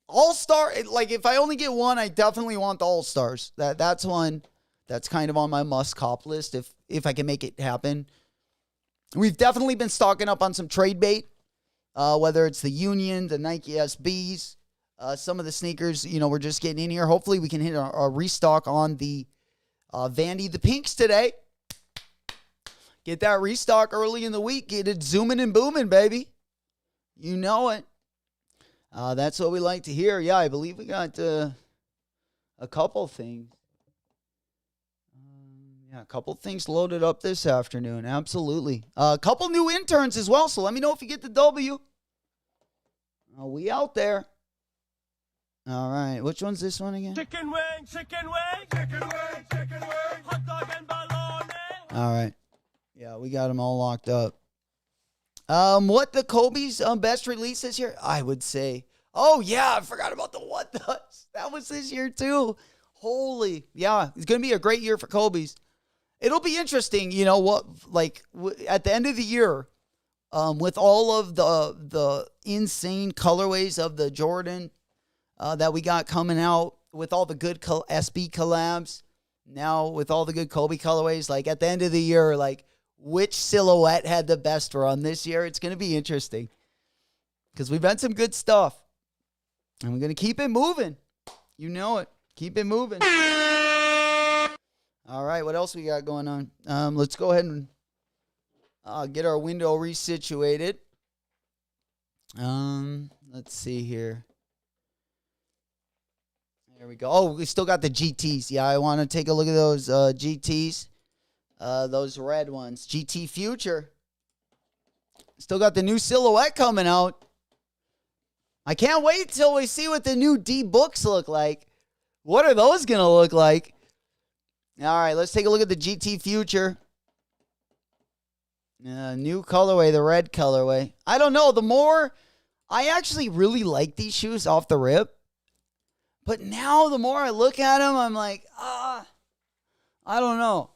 All-Star, like if I only get one, I definitely want the All-Stars. That's one that's kind of on my must-cop list if I can make it happen. We've definitely been stocking up on some trade bait, whether it's the Union, the Nike SBs, some of the sneakers, we're just getting in here. Hopefully we can hit a restock on the Vandy, the pinks today. Get that restock early in the week. Get it zooming and booming, baby. You know it. That's what we like to hear. Yeah, I believe we got a couple things. Yeah, a couple things loaded up this afternoon. Absolutely. A couple new interns as well, so let me know if you get the W. We out there. All right. Which one's this one again? Chicken wing, chicken wing, chicken wing, chicken wing, hot dog and bologna. All right. Yeah, we got them all locked up. What the Kobe's best release this year? I would say. Oh, yeah. I forgot about the what the. That was this year, too. Holy. Yeah. It's going to be a great year for Kobe's. It'll be interesting, you know, what, like, at the end of the year, with all of the insane colorways of the Jordan that we got coming out, with all the good SB collabs, now with all the good Kobe colorways, like, at the end of the year, like, which silhouette had the best run this year? It's going to be interesting because we've had some good stuff, and we're going to keep it moving. You know it. Keep it moving. All right, what else we got going on? Let's go ahead and get our window resituated. Let's see here. There we go. Oh, we still got the GTs. Yeah, I want to take a look at those GTs. Those red ones. GT Future. Still got the new silhouette coming out. I can't wait till we see what the new D books look like. What are those going to look like? All right, let's take a look at the GT Future. New colorway, the red colorway. I don't know. I actually really like these shoes off the rip. But now the more I look at them, I'm like, I don't know.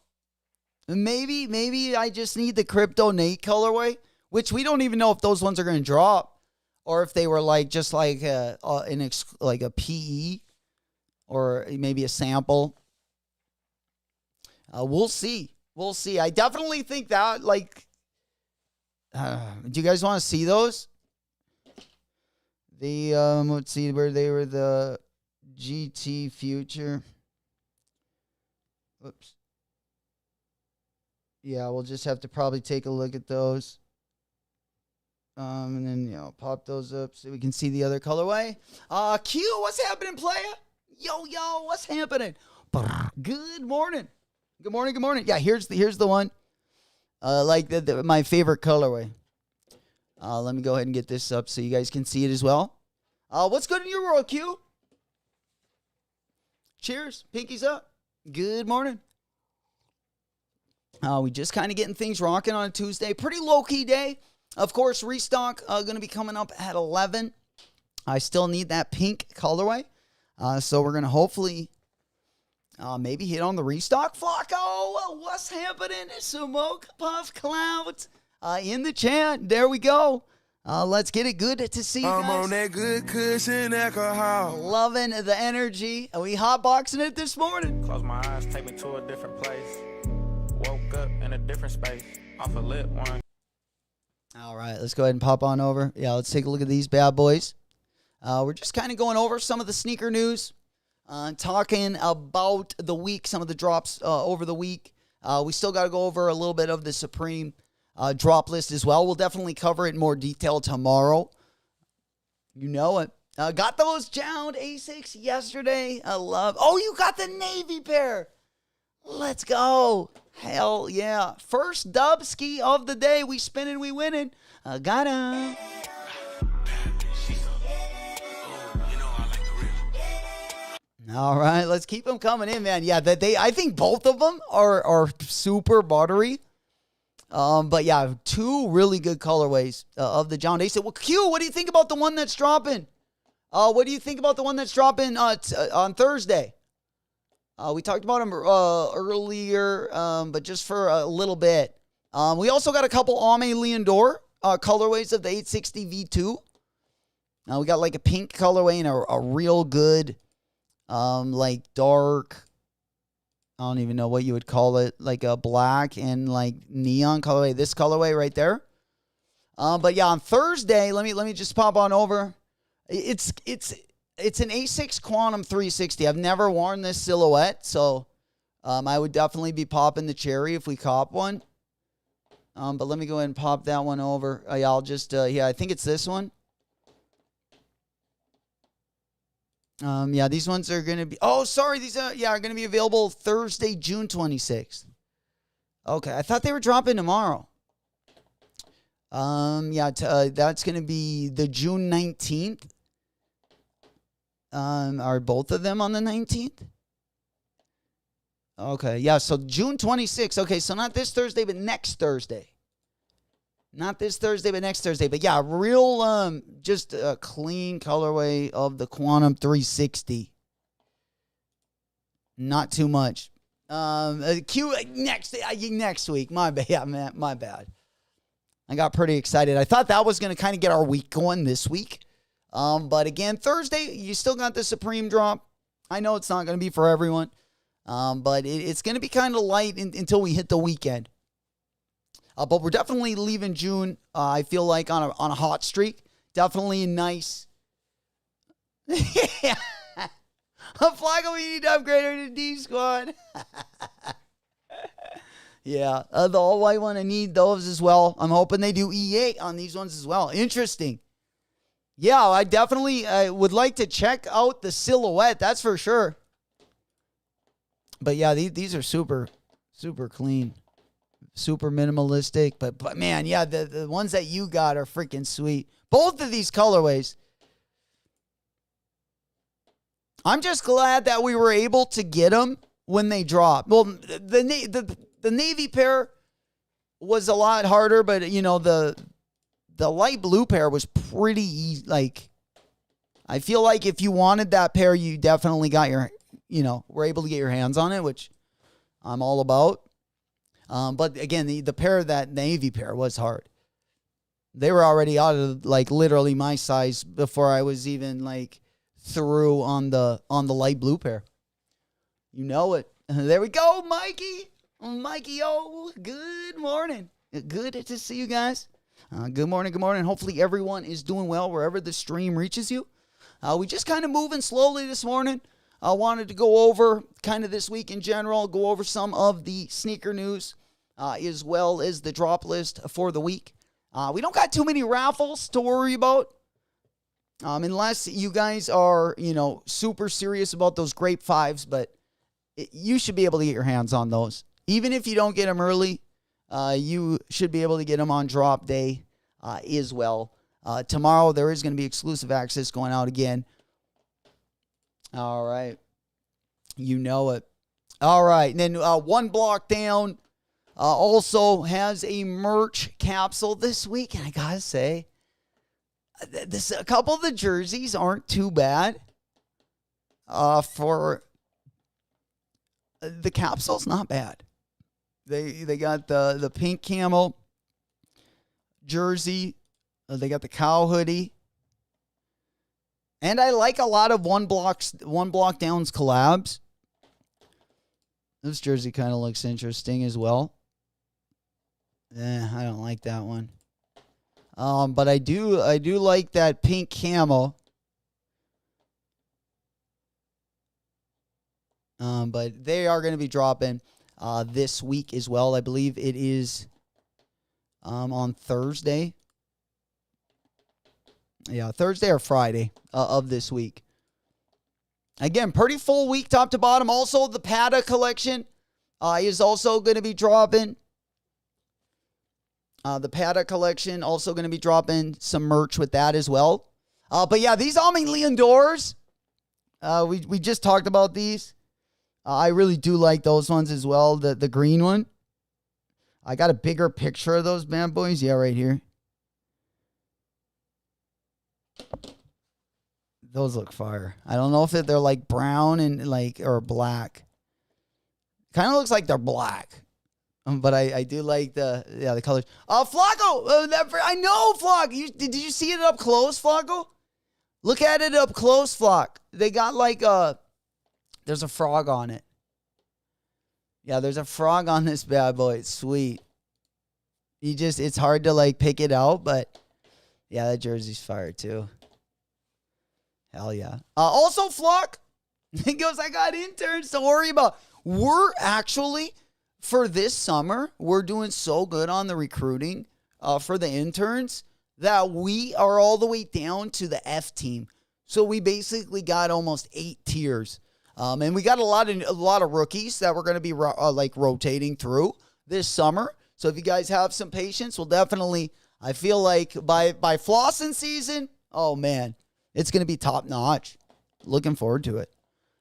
Maybe I just need the Crypto Nate colorway, which we don't even know if those ones are going to drop, or if they were like just like like a PE, or maybe a sample. We'll see. We'll see. I definitely think that, like, do you guys want to see those? Let's see where they were, the GT Future. Whoops. Yeah, we'll just have to probably take a look at those. And then, pop those up so we can see the other colorway. Q, what's happening, playa? Yo, what's happening? Good morning. Good morning, good morning. Yeah, here's the one. Like my favorite colorway. Let me go ahead and get this up so you guys can see it as well. What's good in your world, Q? Cheers. Pinkies up. Good morning. We just kind of getting things rocking on a Tuesday. Pretty low-key day. Of course, restock going to be coming up at 11. I still need that pink colorway. So we're going to hopefully maybe hit on the restock. Flacco, what's happening? Smoke Puff Clouds in the chat. There we go. Let's get it. Good to see you guys. I'm on that good cushion alcohol. Loving the energy. We hotboxing it this morning. Close my eyes, take me to a different place. Woke up in a different space. Off a lit one. All right, let's go ahead and pop on over. Yeah, let's take a look at these bad boys. We're just kind of going over some of the sneaker news, talking about the week, some of the drops over the week. We still got to go over a little bit of the Supreme drop list as well. We'll definitely cover it in more detail tomorrow. You know it. Got those downed Asics yesterday. Oh, you got the navy pair. Let's go. Hell yeah. First dub ski of the day. We spinning, we winning. Got him. All right, let's keep them coming in, man. Yeah, I think both of them are super buttery. But yeah, two really good colorways of the John Ace. Well, Q, what do you think about the one that's dropping? What do you think about the one that's dropping on Thursday? We talked about them earlier, but just for a little bit. We also got a couple Ame Leondor colorways of the 860 V2. We got like a pink colorway and a real good, like dark, I don't even know what you would call it, like a black and like neon colorway. This colorway right there. But yeah, on Thursday, let me just pop on over. It's an Asics Quantum 360. I've never worn this silhouette, so I would definitely be popping the cherry if we cop one. But let me go ahead and pop that one over. I'll just I think it's this one. Yeah, these ones are going to be... Oh, sorry. These are going to be available Thursday, June 26th. Okay, I thought they were dropping tomorrow. That's going to be the June 19th. Are both of them on the 19th? Okay, yeah, so June 26th. Okay, so not this Thursday, but next Thursday. Not this Thursday, but next Thursday. But yeah, real, just a clean colorway of the Quantum 360. Not too much. Next week. My bad, yeah, man, my bad. I got pretty excited. I thought that was going to kind of get our week going this week. But again, Thursday, you still got the Supreme drop. I know it's not going to be for everyone. But it's going to be kind of light until we hit the weekend. But we're definitely leaving June, I feel like, on a hot streak. Definitely nice. Yeah. Flacco, we need to upgrade her to D squad. Yeah, the all-white one, I need those as well. I'm hoping they do E8 on these ones as well. Interesting. Yeah, I definitely would like to check out the silhouette, that's for sure. But yeah, these are super, super clean. Super minimalistic. But man, yeah, the ones that you got are freaking sweet. Both of these colorways. I'm just glad that we were able to get them when they dropped. Well, the navy pair was a lot harder, but you know, the light blue pair was pretty easy. Like, I feel like if you wanted that pair, you definitely got were able to get your hands on it, which I'm all about. But again, the pair, that navy pair was hard. They were already out of like literally my size before I was even like through on the light blue pair. You know it. There we go, Mikey. Mikey, oh, good morning. Good to see you guys. Good morning, good morning. Hopefully everyone is doing well wherever the stream reaches you. We just kind of moving slowly this morning. I wanted to go over kind of this week in general, go over some of the sneaker news, as well as the drop list for the week. We don't got too many raffles to worry about, unless you guys are, super serious about those grape fives, but you should be able to get your hands on those. Even if you don't get them early, you should be able to get them on drop day as well. Tomorrow, there is going to be exclusive access going out again. All right. You know it. All right. And then One Block Down also has a merch capsule this week. And I got to say, a couple of the jerseys aren't too bad. For the capsule's not bad. They got the pink camo jersey. They got the cow hoodie. And I like a lot of One Block Down's collabs. This jersey kind of looks interesting as well. I don't like that one. But I do like that pink camo. But they are going to be dropping this week as well. I believe it is on Thursday. Yeah, Thursday or Friday of this week. Again, pretty full week top to bottom. Also, the Pata collection is also going to be dropping. The Pata collection also going to be dropping some merch with that as well. But yeah, these Alming Leondors, we just talked about these. I really do like those ones as well. The green one. I got a bigger picture of those bad boys. Yeah, right here. Those look fire. I don't know if they're like brown and or black. Kind of looks like they're black. But I do like the colors. Flacco! I know, Flock. Did you see it up close, Flacco? Look at it up close, Flock. They got there's a frog on it. Yeah, there's a frog on this bad boy. It's sweet. It's hard to pick it out, but yeah, that jersey's fire too. Hell yeah. Also, Flock, he goes, I got interns to worry about. We're actually, for this summer, we're doing so good on the recruiting for the interns that we are all the way down to the F team. So we basically got almost 8 tiers. And we got a lot of rookies that we're going to be rotating through this summer. So if you guys have some patience, we'll definitely, I feel like by flossing season, oh man, it's going to be top notch. looking forward to it.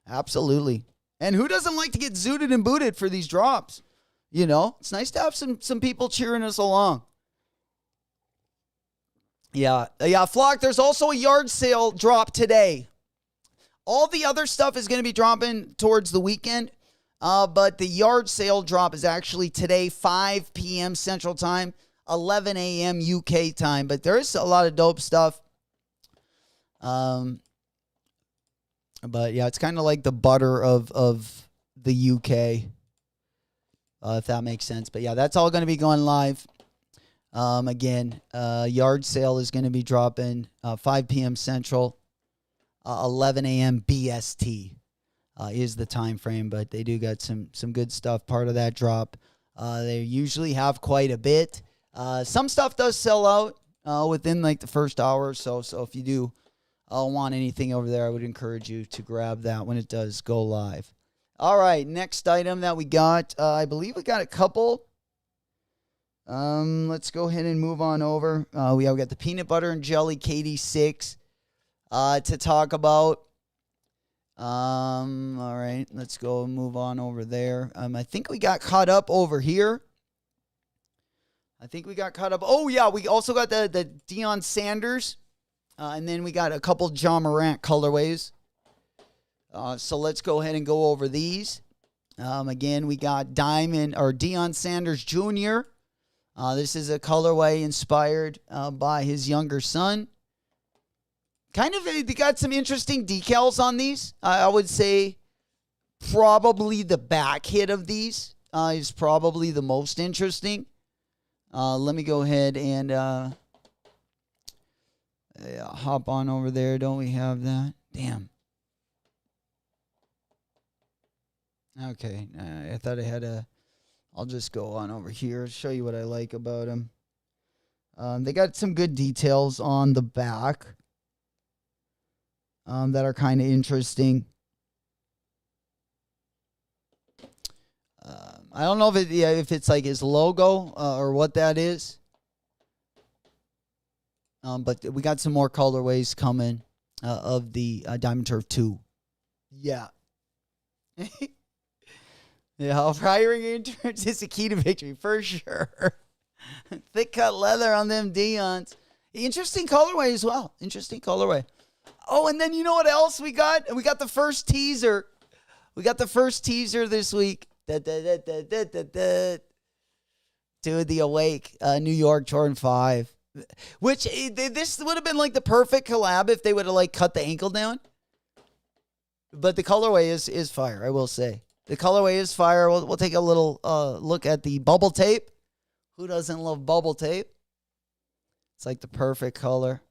Absolutely. And who doesn't like to get zooted and booted for these drops? You know, it's nice to have some people cheering us along. Yeah, Flock, there's also a yard sale drop today. All the other stuff is going to be dropping towards the weekend, but the yard sale drop is actually today, 5 p.m. Central Time, 11 a.m. UK time. But there is a lot of dope stuff. But yeah, it's kind of like the butter of the UK, if that makes sense. But yeah, that's all going to be going live. Again, yard sale is going to be dropping 5 p.m. Central, 11 a.m. BST is the time frame. But they do got some good stuff. Part of that drop, they usually have quite a bit. Some stuff does sell out within like the first hour or so. So if you do want anything over there, I would encourage you to grab that when it does go live. All right, next item that we got, I believe we got a couple. Let's go ahead and move on over. We got the peanut butter and jelly KD6 to talk about. All right, let's go move on over there. I think we got caught up over here. Oh, yeah, we also got the Deion Sanders. And then we got a couple John Morant colorways. So let's go ahead and go over these. Again, we got Deion Sanders Jr. This is a colorway inspired by his younger son. They got some interesting decals on these. I would say probably the back hit of these is probably the most interesting. Let me go ahead and hop on over there. Don't we have that? Damn. Okay, I thought I had I'll just go on over here, show you what I like about them. They got some good details on the back that are kind of interesting. I don't know if it's like his logo or what that is. But we got some more colorways coming of the Diamond Turf 2. Yeah. Yeah, hiring interns is a key to victory, for sure. Thick cut leather on them Deons. Interesting colorway as well. Interesting colorway. Oh, and then you know what else we got? We got the first teaser. We got the first teaser this week. Dude, the Awake, New York Jordan 5. Which, this would have been like the perfect collab if they would have like cut the ankle down. But the colorway is fire, I will say. The colorway is fire. We'll take a little look at the bubble tape. Who doesn't love bubble tape? It's like the perfect color.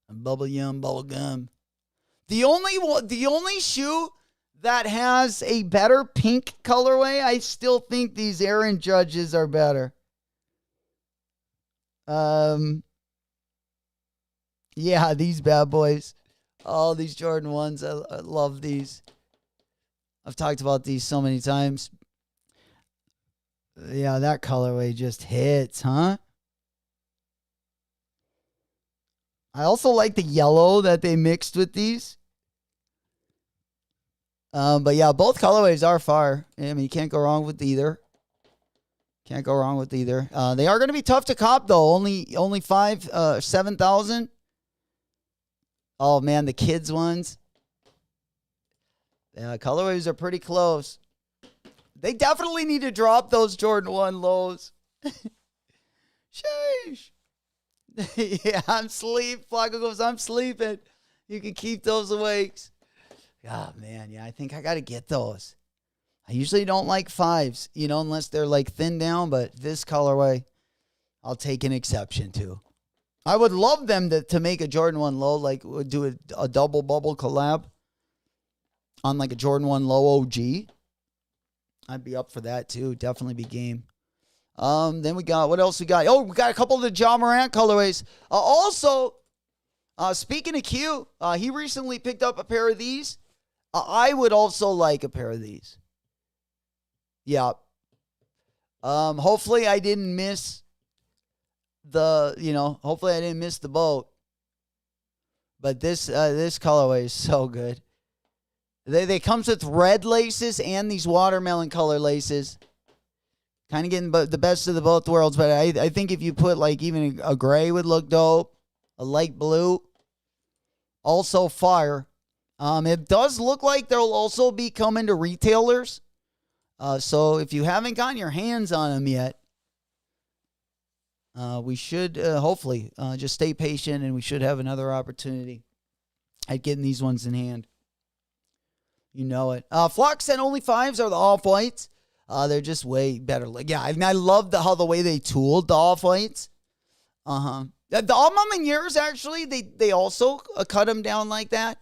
Bubble gum. The only shoe that has a better pink colorway, I still think these Aaron Judges are better. Yeah, these bad boys. Oh, these Jordan 1s. I love these. I've talked about these so many times. Yeah, that colorway just hits, huh? I also like the yellow that they mixed with these. But yeah, both colorways are fire. I mean, you can't go wrong with either. They are going to be tough to cop though. Only 7,000. Oh man, the kids ones. Yeah, colorways are pretty close. They definitely need to drop those Jordan 1 lows. Sheesh. Yeah, I'm sleeping. You can keep those awakes. Oh, man. Yeah, I think I got to get those. I usually don't like 5s, unless they're like thin down. But this colorway, I'll take an exception to. I would love them to make a Jordan 1 low, like do a double bubble collab on like a Jordan 1 low OG. I'd be up for that too. Definitely be game. Then we got, what else we got? Oh, we got a couple of the John Morant colorways. Also, speaking of Q, he recently picked up a pair of these. I would also like a pair of these. Yeah. Hopefully I didn't miss the boat. But this colorway is so good. They comes with red laces and these watermelon color laces. Kind of getting the best of the both worlds, but I think if you put like even a gray would look dope, a light blue, also fire. It does look like they'll also be coming to retailers. So if you haven't gotten your hands on them yet, we should hopefully just stay patient, and we should have another opportunity at getting these ones in hand. You know it. Flock said only 5s are the off-whites. They're just way better. Like, yeah, and I love how the way they tooled the off-whites. The all-mama actually, they also cut them down like that.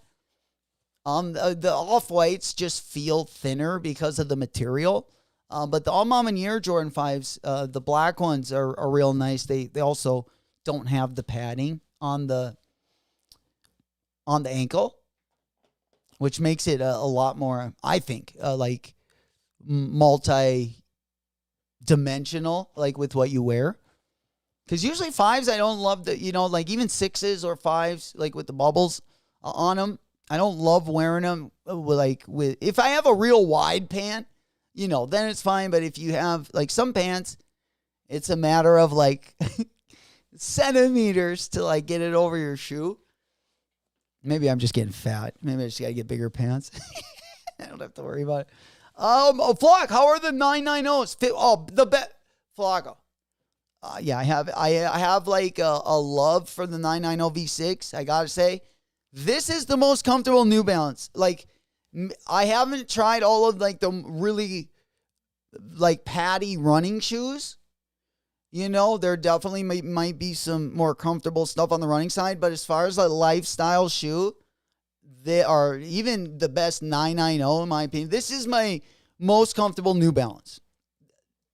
The off-whites just feel thinner because of the material. But the all-mama Jordan 5s, the black ones are real nice. They also don't have the padding on the ankle, which makes it a lot more, I think, like multi-dimensional, like with what you wear. Because usually 5s, I don't love like even 6s or 5s, like with the bubbles on them. I don't love wearing them with if I have a real wide pant, then it's fine. But if you have like some pants, it's a matter of like centimeters to like get it over your shoe. Maybe I'm just getting fat. Maybe I just got to get bigger pants. I don't have to worry about it. Flock, how are the 990s? The bet, Flocko. Yeah, I have like a love for the 990 V6. I gotta say, this is the most comfortable New Balance. Like, I haven't tried all of like the really like paddy running shoes. There definitely might be some more comfortable stuff on the running side, but as far as a lifestyle shoe, they are even the best 990 in my opinion. This is my most comfortable New Balance.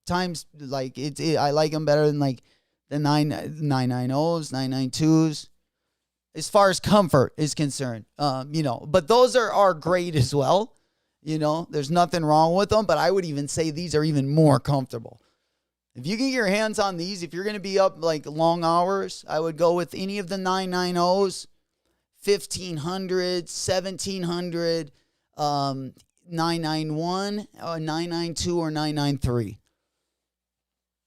Times like I like them better than like the 990s, 992s. As far as comfort is concerned, but those are great as well. There's nothing wrong with them, but I would even say these are even more comfortable. If you can get your hands on these, if you're going to be up like long hours, I would go with any of the 990s, 1500, 1700, 991, 992, or 993.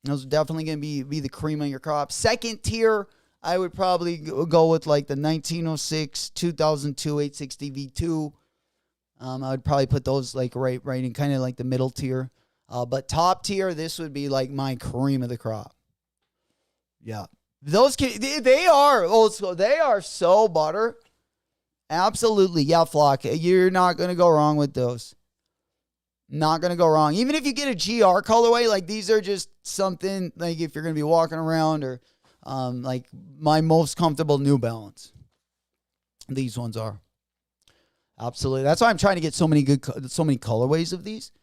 Those are definitely going to be the cream of your crop. Second tier, I would probably go with like the 1906, 2002, 860 V2. I would probably put those like right in kind of like the middle tier. But top tier, this would be like my cream of the crop. Yeah. They are old school. They are so butter. Absolutely. Yeah, Flock. You're not going to go wrong with those. Not going to go wrong. Even if you get a GR colorway, like these are just something like if you're going to be walking around or like my most comfortable New Balance. These ones are. Absolutely. That's why I'm trying to get so many colorways of these.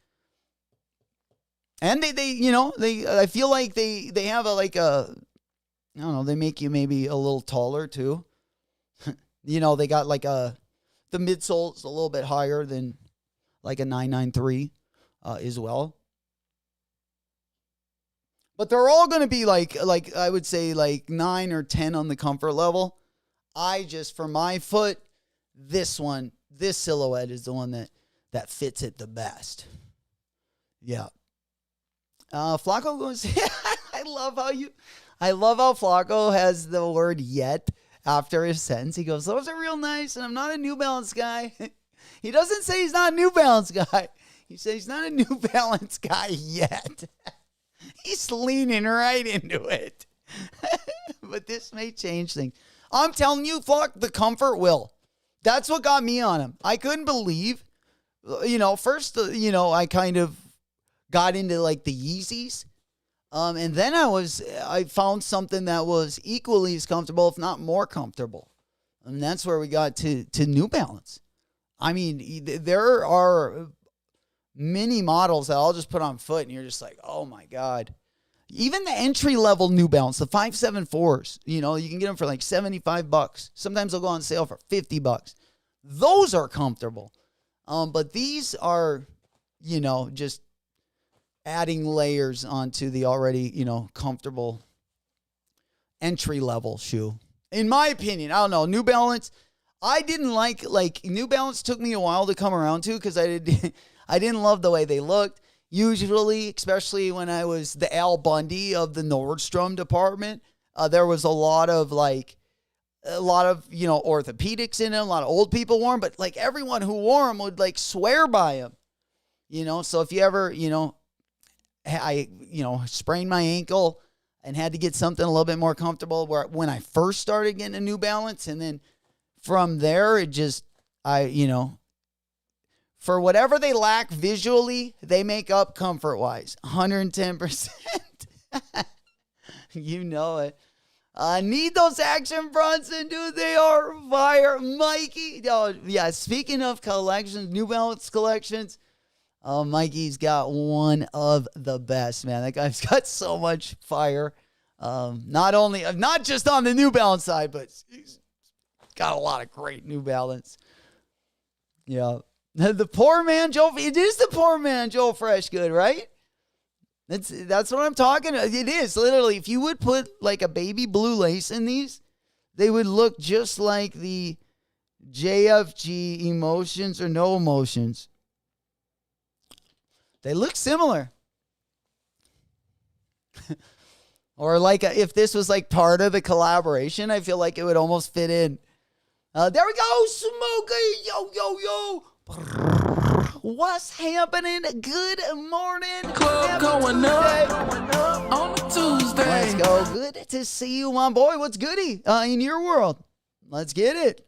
And I feel like they have I don't know, they make you maybe a little taller too. They got like the midsole is a little bit higher than like a 993 as well. But they're all going to be like I would say like 9 or 10 on the comfort level. For my foot, this silhouette is the one that fits it the best. Yeah. Flocko goes, I love how Flocko has the word yet after his sentence. He goes, those are real nice, and I'm not a New Balance guy. He doesn't say he's not a New Balance guy. He says he's not a New Balance guy yet. He's leaning right into it. But this may change things. I'm telling you, Flock, the comfort will. That's what got me on him. I couldn't believe, first, I kind of got into like the Yeezys. And then I found something that was equally as comfortable, if not more comfortable. And that's where we got to New Balance. I mean, there are many models that I'll just put on foot and you're just like, oh my God. Even the entry-level New Balance, the 574s, you can get them for like $75. Sometimes they'll go on sale for $50. Those are comfortable. But these are, just adding layers onto the already, comfortable entry-level shoe. In my opinion, I don't know. New Balance, I didn't like New Balance took me a while to come around to because I didn't love the way they looked. Usually, especially when I was the Al Bundy of the Nordstrom department, there was a lot of orthopedics in them. A lot of old people wore them, but like everyone who wore them would like swear by them. So if you ever, I sprained my ankle and had to get something a little bit more comfortable when I first started getting a New Balance, and then from there for whatever they lack visually, they make up comfort-wise. 110%. You know it. Need those Action Bronson, dude. They are fire. Mikey. Oh, yeah, speaking of collections, New Balance collections, Mikey's got one of the best, man. That guy's got so much fire. Not just on the New Balance side, but he's got a lot of great New Balance. Yeah. The poor man Joe. It is the poor man Joe Freshgood, right? That's what I'm talking about. It is literally. If you would put like a baby blue lace in these, they would look just like the JFG Emotions or No Emotions. They look similar. Or like if this was like part of the collaboration, I feel like it would almost fit in. There we go, Smokey. Yo. What's happening? Good morning. Club going up on a Tuesday. Let's go. Good to see you, my boy. What's goody in your world? Let's get it.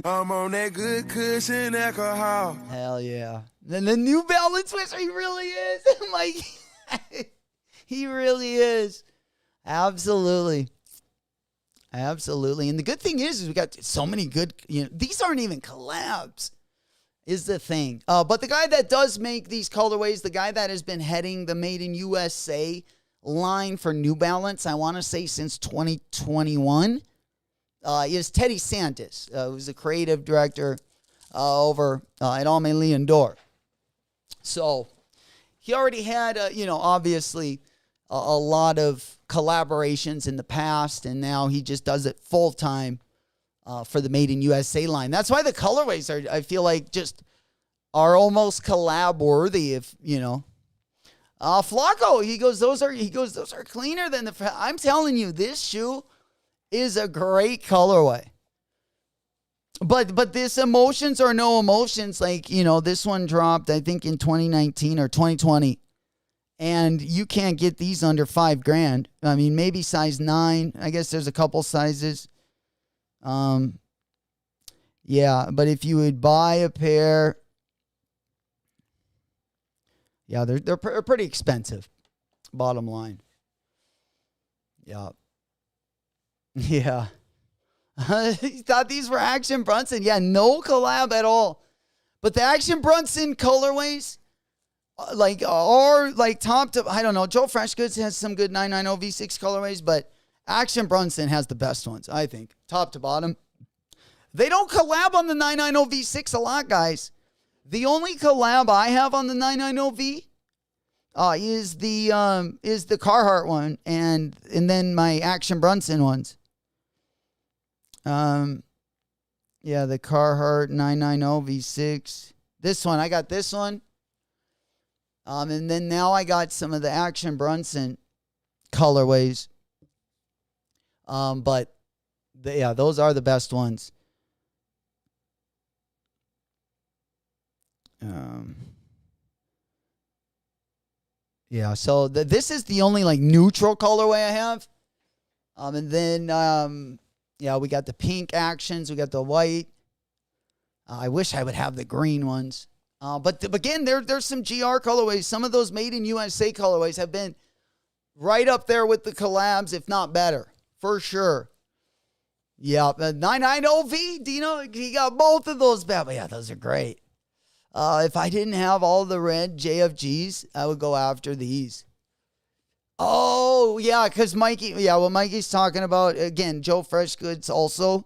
I'm on that good cushion alcohol. Hell yeah. Then the New Balance whisper, he really is. Mike, he really is. Absolutely. And the good thing is we got so many good, these aren't even collabs is the thing. But the guy that does make these colorways, the guy that has been heading the Made in USA line for New Balance, I want to say since 2021, is Teddy Santis, who's the creative director over at Alme Leon Dor. So he already had, obviously a lot of collaborations in the past, and now he just does it full time for the Made in USA line. That's why the colorways are, I feel like, just are almost collab worthy. If Flacco, he goes, those are cleaner than I'm telling you, this shoe is a great colorway. But this Emotions or No Emotions, like, this one dropped, I think, in 2019 or 2020. And you can't get these under $5,000. I mean, maybe size 9. I guess there's a couple sizes. Yeah, but if you would buy a pair, yeah, they're pretty expensive. Bottom line. Yeah. Yeah. He thought these were Action Bronson. Yeah, no collab at all. But the Action Bronson colorways, top to, I don't know. Joe Freshgoods has some good 990 V6 colorways, but Action Bronson has the best ones, I think. Top to bottom. They don't collab on the 990 V6 a lot, guys. The only collab I have on the 990 V is the Carhartt one and then my Action Bronson ones. Yeah, the Carhartt 990 V6. This one, I got this one. And then now I got some of the Action Bronson colorways. But those are the best ones. Yeah, so this is the only neutral colorway I have. And then we got the pink Actions, we got the white. I wish I would have the green ones. But again, there's some GR colorways. Some of those Made in USA colorways have been right up there with the collabs, if not better, for sure. Yeah, 990V, Dino, he got both of those bad. But yeah, those are great. If I didn't have all the red JFGs, I would go after these. Oh, yeah, because Mikey, what Mikey's talking about, again, Joe Freshgoods also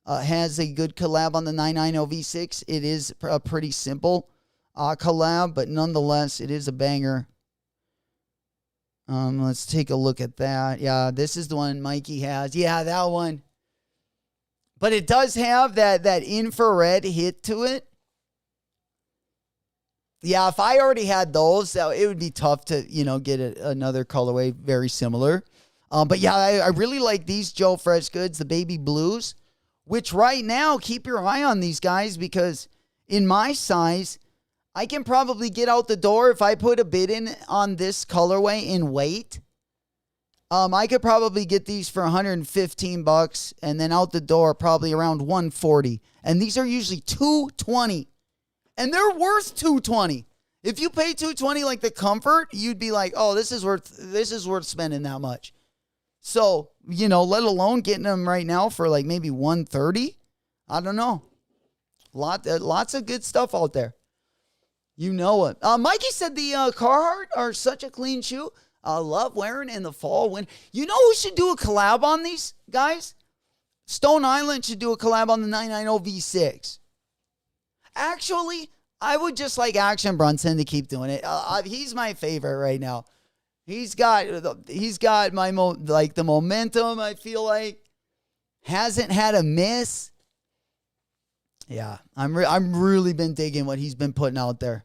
has a good collab on the 990 V6. It is a pretty simple collab, but nonetheless, it is a banger. Let's take a look at that. Yeah, this is the one Mikey has. Yeah, that one. But it does have that infrared hit to it. Yeah, if I already had those, it would be tough to, get another colorway very similar. But yeah, I really like these Joe Freshgoods, the baby blues, which right now, keep your eye on these guys because in my size, I can probably get out the door if I put a bid in on this colorway in weight. I could probably get these for $115 and then out the door probably around $140. And these are usually $220. And they're worth $220. If you pay $220 like the Comfort, you'd be like, "Oh, this is worth spending that much." So, let alone getting them right now for like maybe $130. I don't know. Lots of good stuff out there. You know it. Mikey said the Carhartt are such a clean shoe. I love wearing in the fall. You know who should do a collab on these guys? Stone Island should do a collab on the 990 V6. Actually, I would just like Action Brunson to keep doing it. He's my favorite right now. He's got my the momentum. I feel like hasn't had a miss. Yeah, I'm really been digging what he's been putting out there.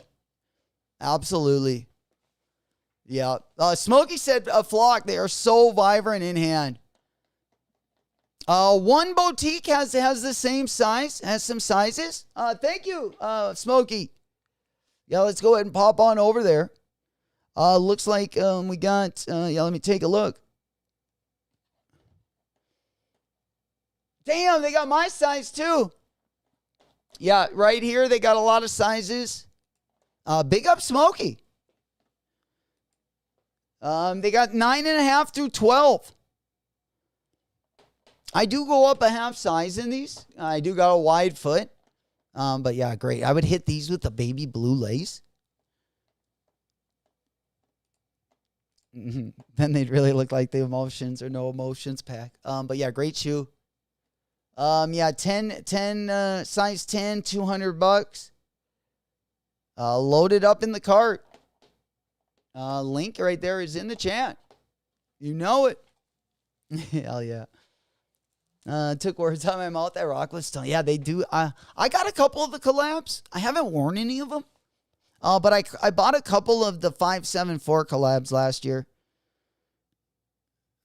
Absolutely. Yeah. Smokey said a flock. They are so vibrant in hand. One boutique has the same size, has some sizes. Thank you, Smokey. Yeah, let's go ahead and pop on over there. Looks like we got, let me take a look. Damn, they got my size too. Yeah, right here, they got a lot of sizes. Big up Smokey. They got 9.5 through 12. I do go up a half size in these. I do got a wide foot. But yeah, great. I would hit these with the baby blue lace. Then they'd really look like the emotions or no emotions pack. But yeah, great shoe. Yeah, 10, size 10, $200. Loaded up in the cart. Link right there is in the chat. You know it. Hell yeah. Took words out of my mouth. That rock was still. Yeah, they do. I got a couple of the collabs. I haven't worn any of them. But I bought a couple of the 574 collabs last year.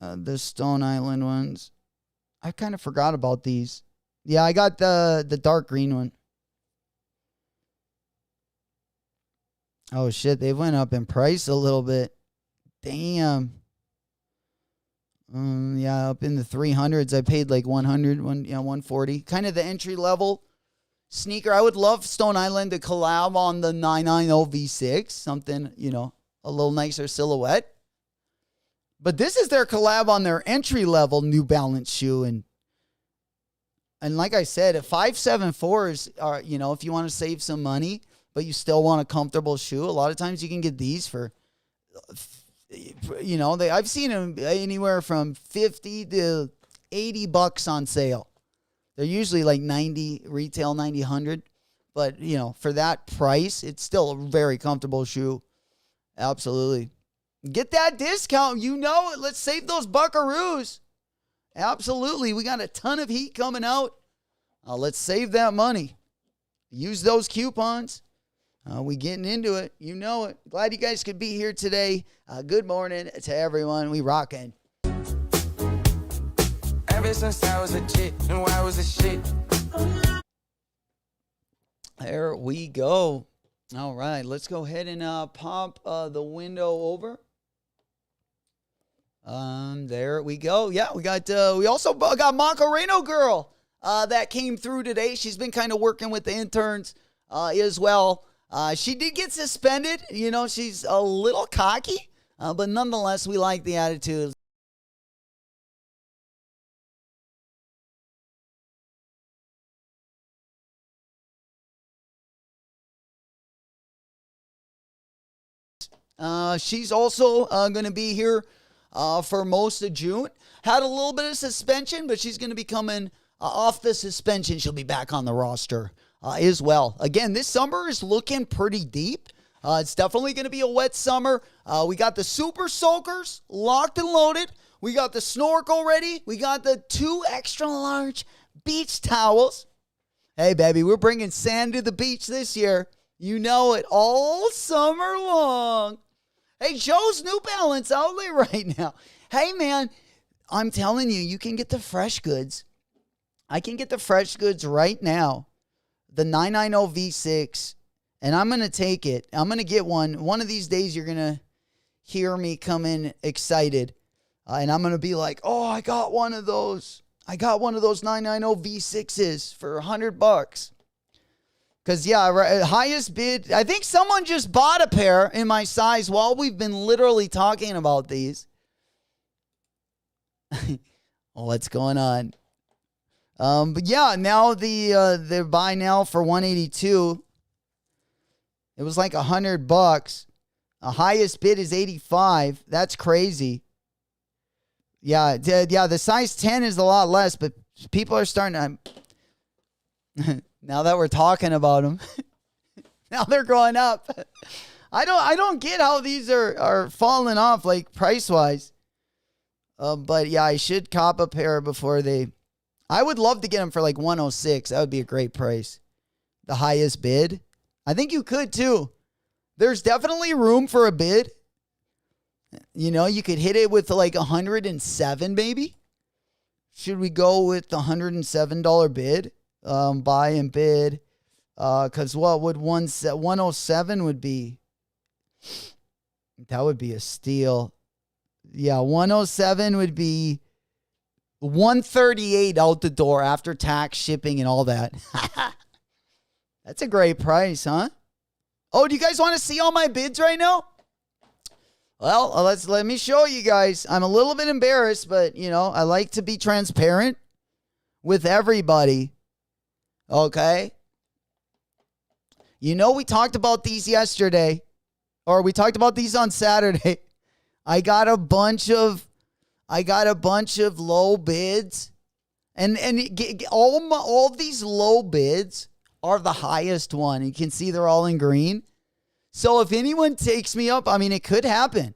The Stone Island ones. I kind of forgot about these. Yeah, I got the dark green one. Oh shit, they went up in price a little bit. Damn. Yeah, up in the 300s. I paid like 140. Kind of the entry level sneaker. I would love Stone Island to collab on the 990 V6. Something, a little nicer silhouette. But this is their collab on their entry level New Balance shoe. And like I said, 574s are, if you want to save some money, but you still want a comfortable shoe, a lot of times you can get these for, I've seen them anywhere from $50 to $80 on sale. They're usually like 90 retail, 90, 100. But, for that price, it's still a very comfortable shoe. Absolutely. Get that discount. You know it. Let's save those buckaroos. Absolutely. We got a ton of heat coming out. Let's save that money. Use those coupons. We getting into it. You know it. Glad you guys could be here today. Good morning to everyone. We rocking. Ever since I was a chick, knew I was a shit. There we go. All right. Let's go ahead and pop the window over. There we go. Yeah, we also got Macareno Girl that came through today. She's been kind of working with the interns as well. She did get suspended. She's a little cocky, but nonetheless, we like the attitude. She's also going to be here for most of June. Had a little bit of suspension, but she's going to be coming off the suspension. She'll be back on the roster as well. Again, this summer is looking pretty deep. It's definitely going to be a wet summer. We got the Super Soakers locked and loaded. We got the snorkel ready. We got the 2 extra large beach towels. Hey, baby, we're bringing sand to the beach this year. You know it, all summer long. Hey, Joe's New Balance outlet right now. Hey, man, I'm telling you, you can get the fresh goods. I can get the fresh goods right now. The 990 V6, and I'm going to take it. I'm going to get one. One of these days, you're going to hear me come in excited, and I'm going to be like, oh, I got one of those. I got one of those 990 V6s for $100. Because, yeah, highest bid. I think someone just bought a pair in my size while we've been literally talking about these. What's going on? But, yeah, now the buy now for $182. It was like $100. The highest bid is $85. That's crazy. Yeah, the size 10 is a lot less, but people are starting to... Now that we're talking about them, now they're going up. I don't get how these are falling off, like, price-wise. But, yeah, I should cop a pair before they... I would love to get them for, like, 106. That would be a great price. The highest bid. I think you could, too. There's definitely room for a bid. You know, you could hit it with, like, 107, maybe. Should we go with the $107 bid? Buy and bid, because what would 107 would be? That would be a steal. Yeah, 107 would be 138 out the door after tax, shipping, and all that. That's a great price, huh? Oh, do you guys want to see all my bids right now? Well, let me show you guys. I'm a little bit embarrassed, but you know, I like to be transparent with everybody. Okay. You know, we talked about these yesterday, or we talked about these on Saturday. I got a bunch of low bids, and all these low bids are the highest one. You can see they're all in green. So if anyone takes me up, I mean, it could happen.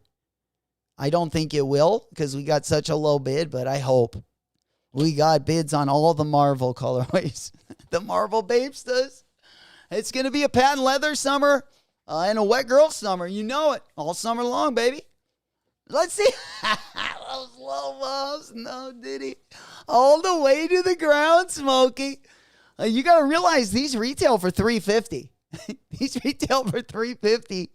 I don't think it will because we got such a low bid, but I hope. We got bids on all the Marvel colorways. The Marvel Babes does. It's going to be a patent leather summer and a wet girl summer. You know it. All summer long, baby. Let's see. Those low balls. No, did he? All the way to the ground, Smokey. You got to realize these retail for $350. These retail for $350.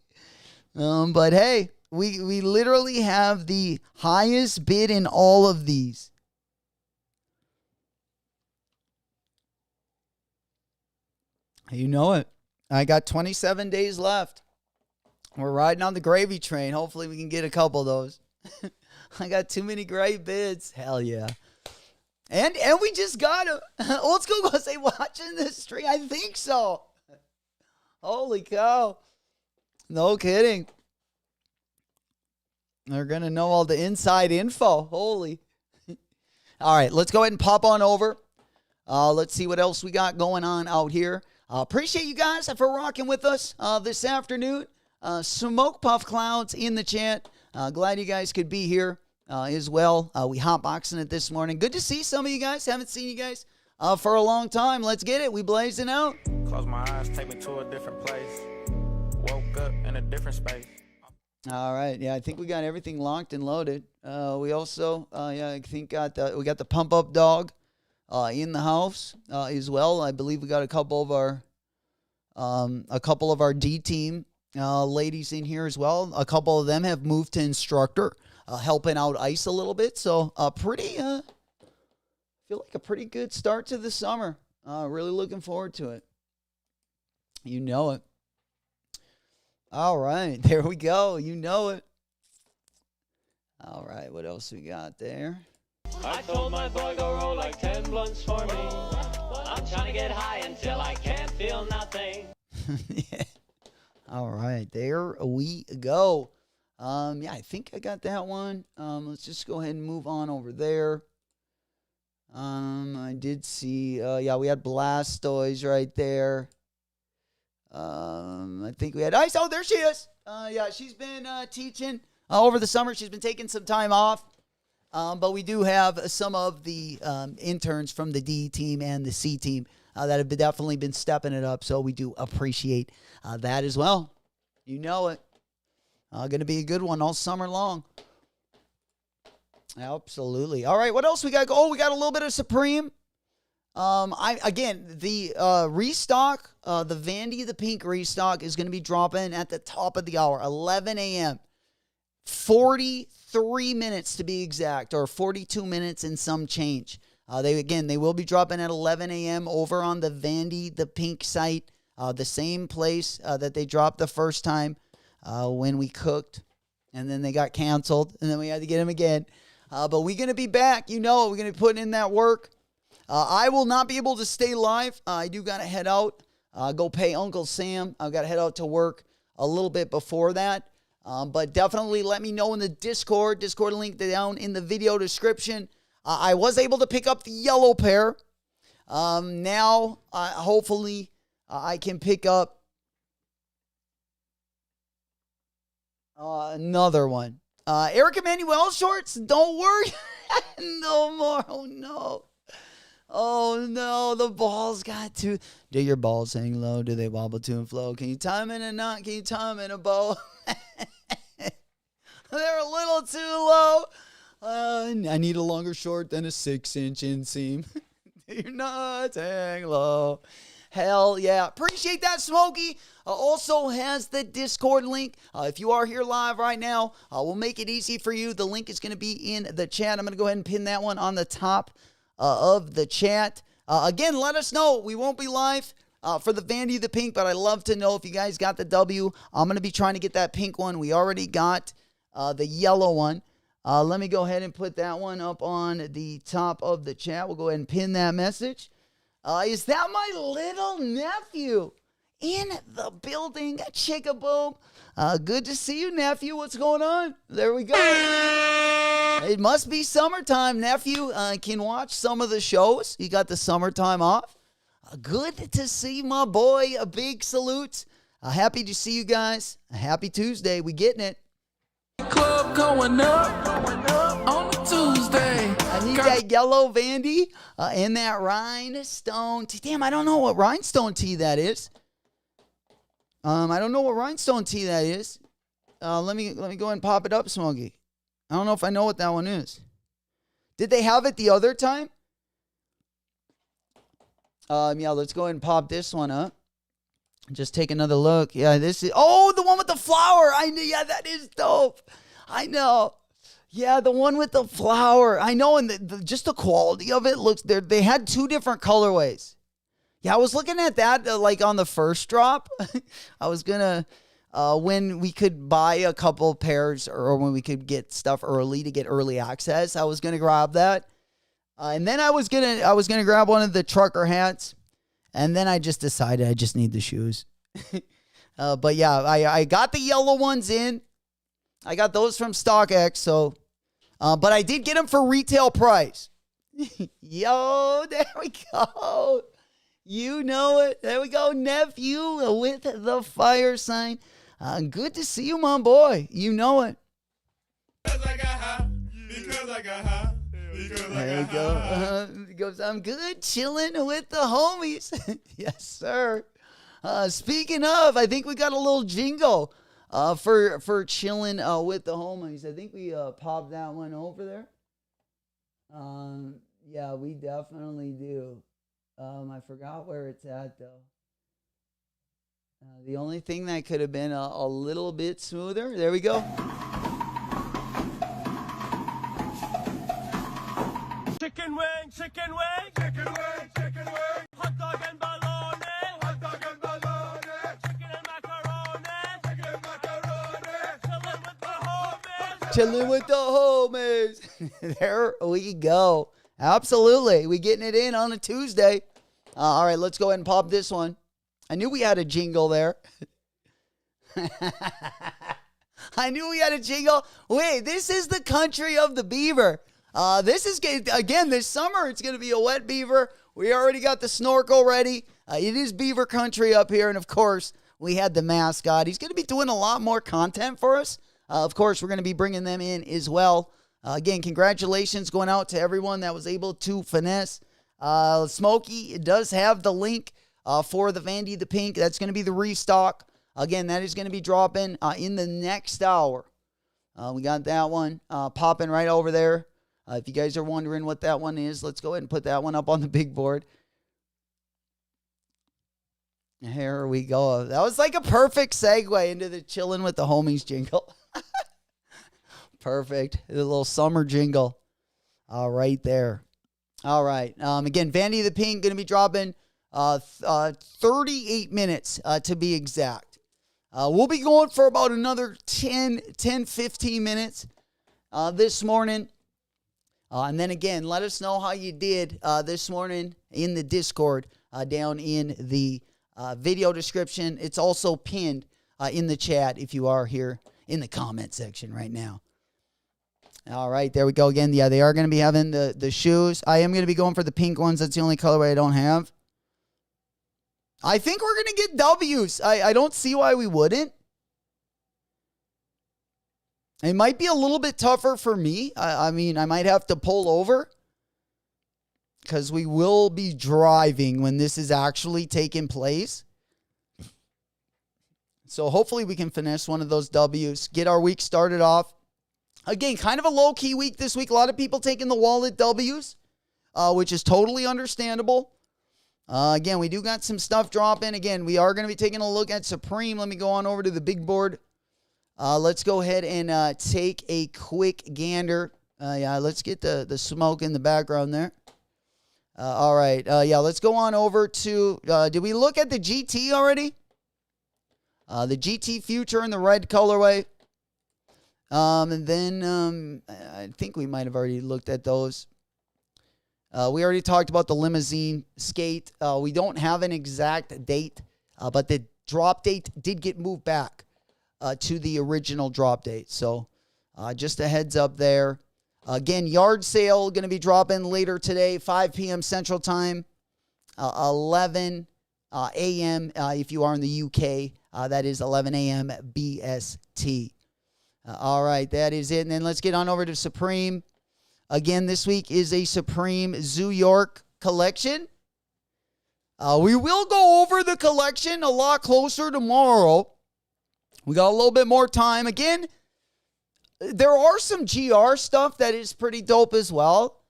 But hey, we literally have the highest bid in all of these. You know it. I got 27 days left. We're riding on the gravy train. Hopefully we can get a couple of those. I got too many great bids. Hell yeah. And we just got them. Old school gonna say watching this stream. I think so. Holy cow. No kidding. They're gonna know all the inside info. Holy. All right, let's go ahead and pop on over. Let's see what else we got going on out here. Appreciate you guys for rocking with us this afternoon. Smoke Puff Clouds in the chat. Glad you guys could be here as well. We hotboxing it this morning. Good to see some of you guys. Haven't seen you guys for a long time. Let's get it. We blazing out. Close my eyes, take me to a different place. Woke up in a different space. All right. Yeah, I think we got everything locked and loaded. We also, I think we got the pump up dog in the house as well. I believe we got a couple of our D team ladies in here as well. A couple of them have moved to instructor, helping out ice a little bit. So feel like a pretty good start to the summer. Really looking forward to it. You know it. All right, there we go. You know it. All right, what else we got there? I told my boy go roll like 10 blunts for me. I'm trying to get high until I can't feel nothing. Yeah. All right, there we go. Yeah, I think I got that one. Let's just go ahead and move on over there. I did see, we had Blastoise right there. I think we had Ice. Oh, there she is. She's been teaching over the summer. She's been taking some time off. But we do have some of the interns from the D team and the C team that have definitely been stepping it up. So we do appreciate that as well. You know it. Going to be a good one all summer long. Absolutely. All right, what else we got? Oh, we got a little bit of Supreme. The restock, the Vandy, the pink restock is going to be dropping at the top of the hour, 11 a.m. 43 minutes to be exact, or 42 minutes and some change. They will be dropping at 11 a.m. over on the Vandy, the pink site, the same place that they dropped the first time when we cooked, and then they got canceled, and then we had to get them again. But we're going to be back. You know, we're going to be putting in that work. I will not be able to stay live. I do got to head out, go pay Uncle Sam. I've got to head out to work a little bit before that. But definitely let me know in the Discord link down in the video description. I was able to pick up the yellow pair. Now, hopefully, I can pick up another one. Eric Emanuel shorts, don't worry. No more. Oh, no. Oh, no, the balls got to. Do your balls hang low? Do they wobble to and flow? Can you tie them in a knot? Can you tie them in a bow? They're a little too low. I need a longer short than a 6-inch inseam. Your knots hang low. Hell yeah. Appreciate that, Smokey. Also has the Discord link. If you are here live right now, we'll make it easy for you. The link is going to be in the chat. I'm going to go ahead and pin that one on the top of the chat. Again, let us know. We won't be live for the Vandy the pink, but I'd love to know if you guys got the W. I'm going to be trying to get that pink one. We already got the yellow one. Let me go ahead and put that one up on the top of the chat. We'll go ahead and pin that message. Is that my little nephew in the building? Chickaboom. Good to see you, nephew. What's going on? There we go. It must be summertime, nephew. Can watch some of the shows. You got the summertime off. Good to see my boy. A big salute. Happy to see you guys. A happy Tuesday. We getting it. Club going up on a Tuesday. I need that yellow Vandy and that rhinestone tea. Damn, I don't know what rhinestone tea that is. I don't know what rhinestone tea that is. Let me go ahead and pop it up, Smokey. I don't know if I know what that one is. Did they have it the other time? Yeah, let's go ahead and pop this one up. Just take another look. Yeah, this is... Oh, the one with the flower. Yeah, that is dope. I know. Yeah, the one with the flower. I know, and just the quality of it looks... They had two different colorways. Yeah, I was looking at that like on the first drop. I was going to... when we could buy a couple pairs or when we could get stuff early to get early access, I was going to grab that. And then I was gonna grab one of the trucker hats. And then I just decided I just need the shoes. But yeah, I got the yellow ones in. I got those from StockX. So, but I did get them for retail price. Yo, there we go. You know it. There we go, nephew with the fire sign. Good to see you, my boy. You know it. Because I got high. Because I got high. There we go. He goes, I'm good chilling with the homies. Yes, sir. Speaking of, I think we got a little jingle for chilling with the homies. I think we popped that one over there. Yeah, we definitely do. I forgot where it's at, though. The only thing that could have been a little bit smoother. There we go. Chicken wing, chicken wing, chicken wing, chicken wing. Hot dog and bologna, hot dog and bologna. Chicken and macaroni, chicken and macaroni. Chilling with the homies. Chilling with the homies. There we go. Absolutely. We getting it in on a Tuesday. All right, let's go ahead and pop this one. I knew we had a jingle there. I knew we had a jingle. Wait, this is the country of the beaver. This is, again, this summer, it's going to be a wet beaver. We already got the snorkel ready. It is beaver country up here. And, of course, we had the mascot. He's going to be doing a lot more content for us. Of course, we're going to be bringing them in as well. Again, congratulations going out to everyone that was able to finesse. Smokey does have the link for the Vandy the Pink. That's going to be the restock. Again, that is going to be dropping in the next hour. We got that one popping right over there. If you guys are wondering what that one is, let's go ahead and put that one up on the big board. Here we go. That was like a perfect segue into the chilling with the homies jingle. Perfect. The little summer jingle. Right there. All right. Again, Vandy the Pink going to be dropping 38 minutes to be exact. We'll be going for about another 10, 15 minutes this morning. And then again, let us know how you did this morning in the Discord down in the video description. It's also pinned in the chat if you are here in the comment section right now. All right, there we go again. Yeah, they are going to be having the shoes. I am going to be going for the pink ones. That's the only colorway I don't have. I think we're going to get W's. I don't see why we wouldn't. It might be a little bit tougher for me. I mean, I might have to pull over because we will be driving when this is actually taking place. So hopefully we can finesse one of those W's, get our week started off. Again, kind of a low-key week this week. A lot of people taking the wallet W's, which is totally understandable. Again, we do got some stuff dropping. Again, we are going to be taking a look at Supreme. Let me go on over to the big board. Let's go ahead and take a quick gander. Yeah, let's get the smoke in the background there. All right. Yeah, let's go on over to, did we look at the GT already? The GT Future in the red colorway. And then I think we might have already looked at those. We already talked about the limousine skate. We don't have an exact date, but the drop date did get moved back to the original drop date. So just a heads up there. Again, yard sale going to be dropping later today, 5 p.m. Central Time, 11 a.m. If you are in the UK. That is 11 a.m. BST. All right, that is it. And then let's get on over to Supreme. Again, this week is a Supreme Zoo York collection. We will go over the collection a lot closer tomorrow. We got a little bit more time. Again, there are some GR stuff that is pretty dope as well.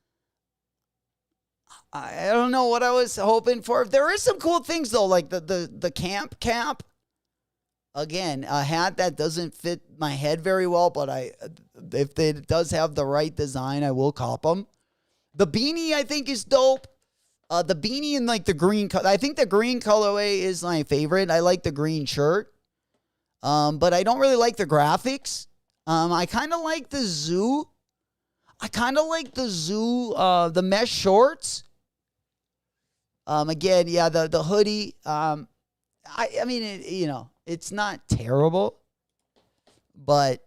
I don't know what I was hoping for. There is some cool things, though, like the camp cap. Again, a hat that doesn't fit my head very well, but if it does have the right design, I will cop them. The beanie, I think, is dope. The beanie in like the green color. I think the green colorway is my favorite. I like the green shirt. But I don't really like the graphics. I kind of like the zoo. The mesh shorts. Again, yeah, the hoodie. I mean, it's not terrible, but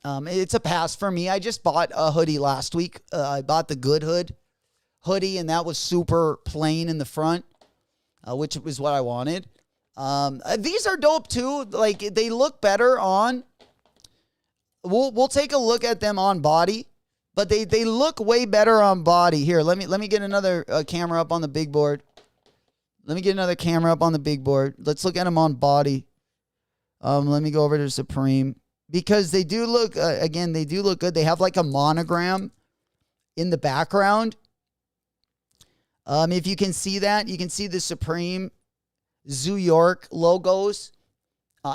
it's a pass for me. I just bought a hoodie last week. I bought the Good Hood hoodie, and that was super plain in the front, which was what I wanted. These are dope too. Like, they look better on. We'll take a look at them on body, but they look way better on body. Here, let me get another camera up on the big board. Let's look at them on body. Let me go over to Supreme because they do look, again, they do look good. They have like a monogram in the background. If you can see that, you can see the Supreme Zoo York logos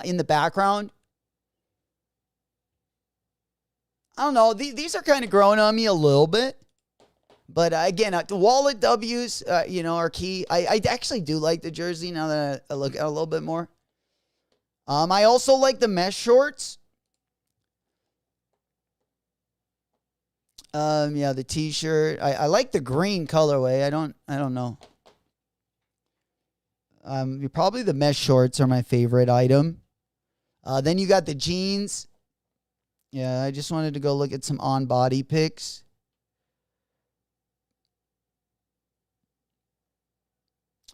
in the background. I don't know. These are kind of growing on me a little bit. But again, the wallet W's, are key. I actually do like the jersey now that I look at it a little bit more. I also like the mesh shorts. Yeah, the t-shirt. I like the green colorway. I don't know. Probably the mesh shorts are my favorite item. Then you got the jeans. Yeah, I just wanted to go look at some on-body pics.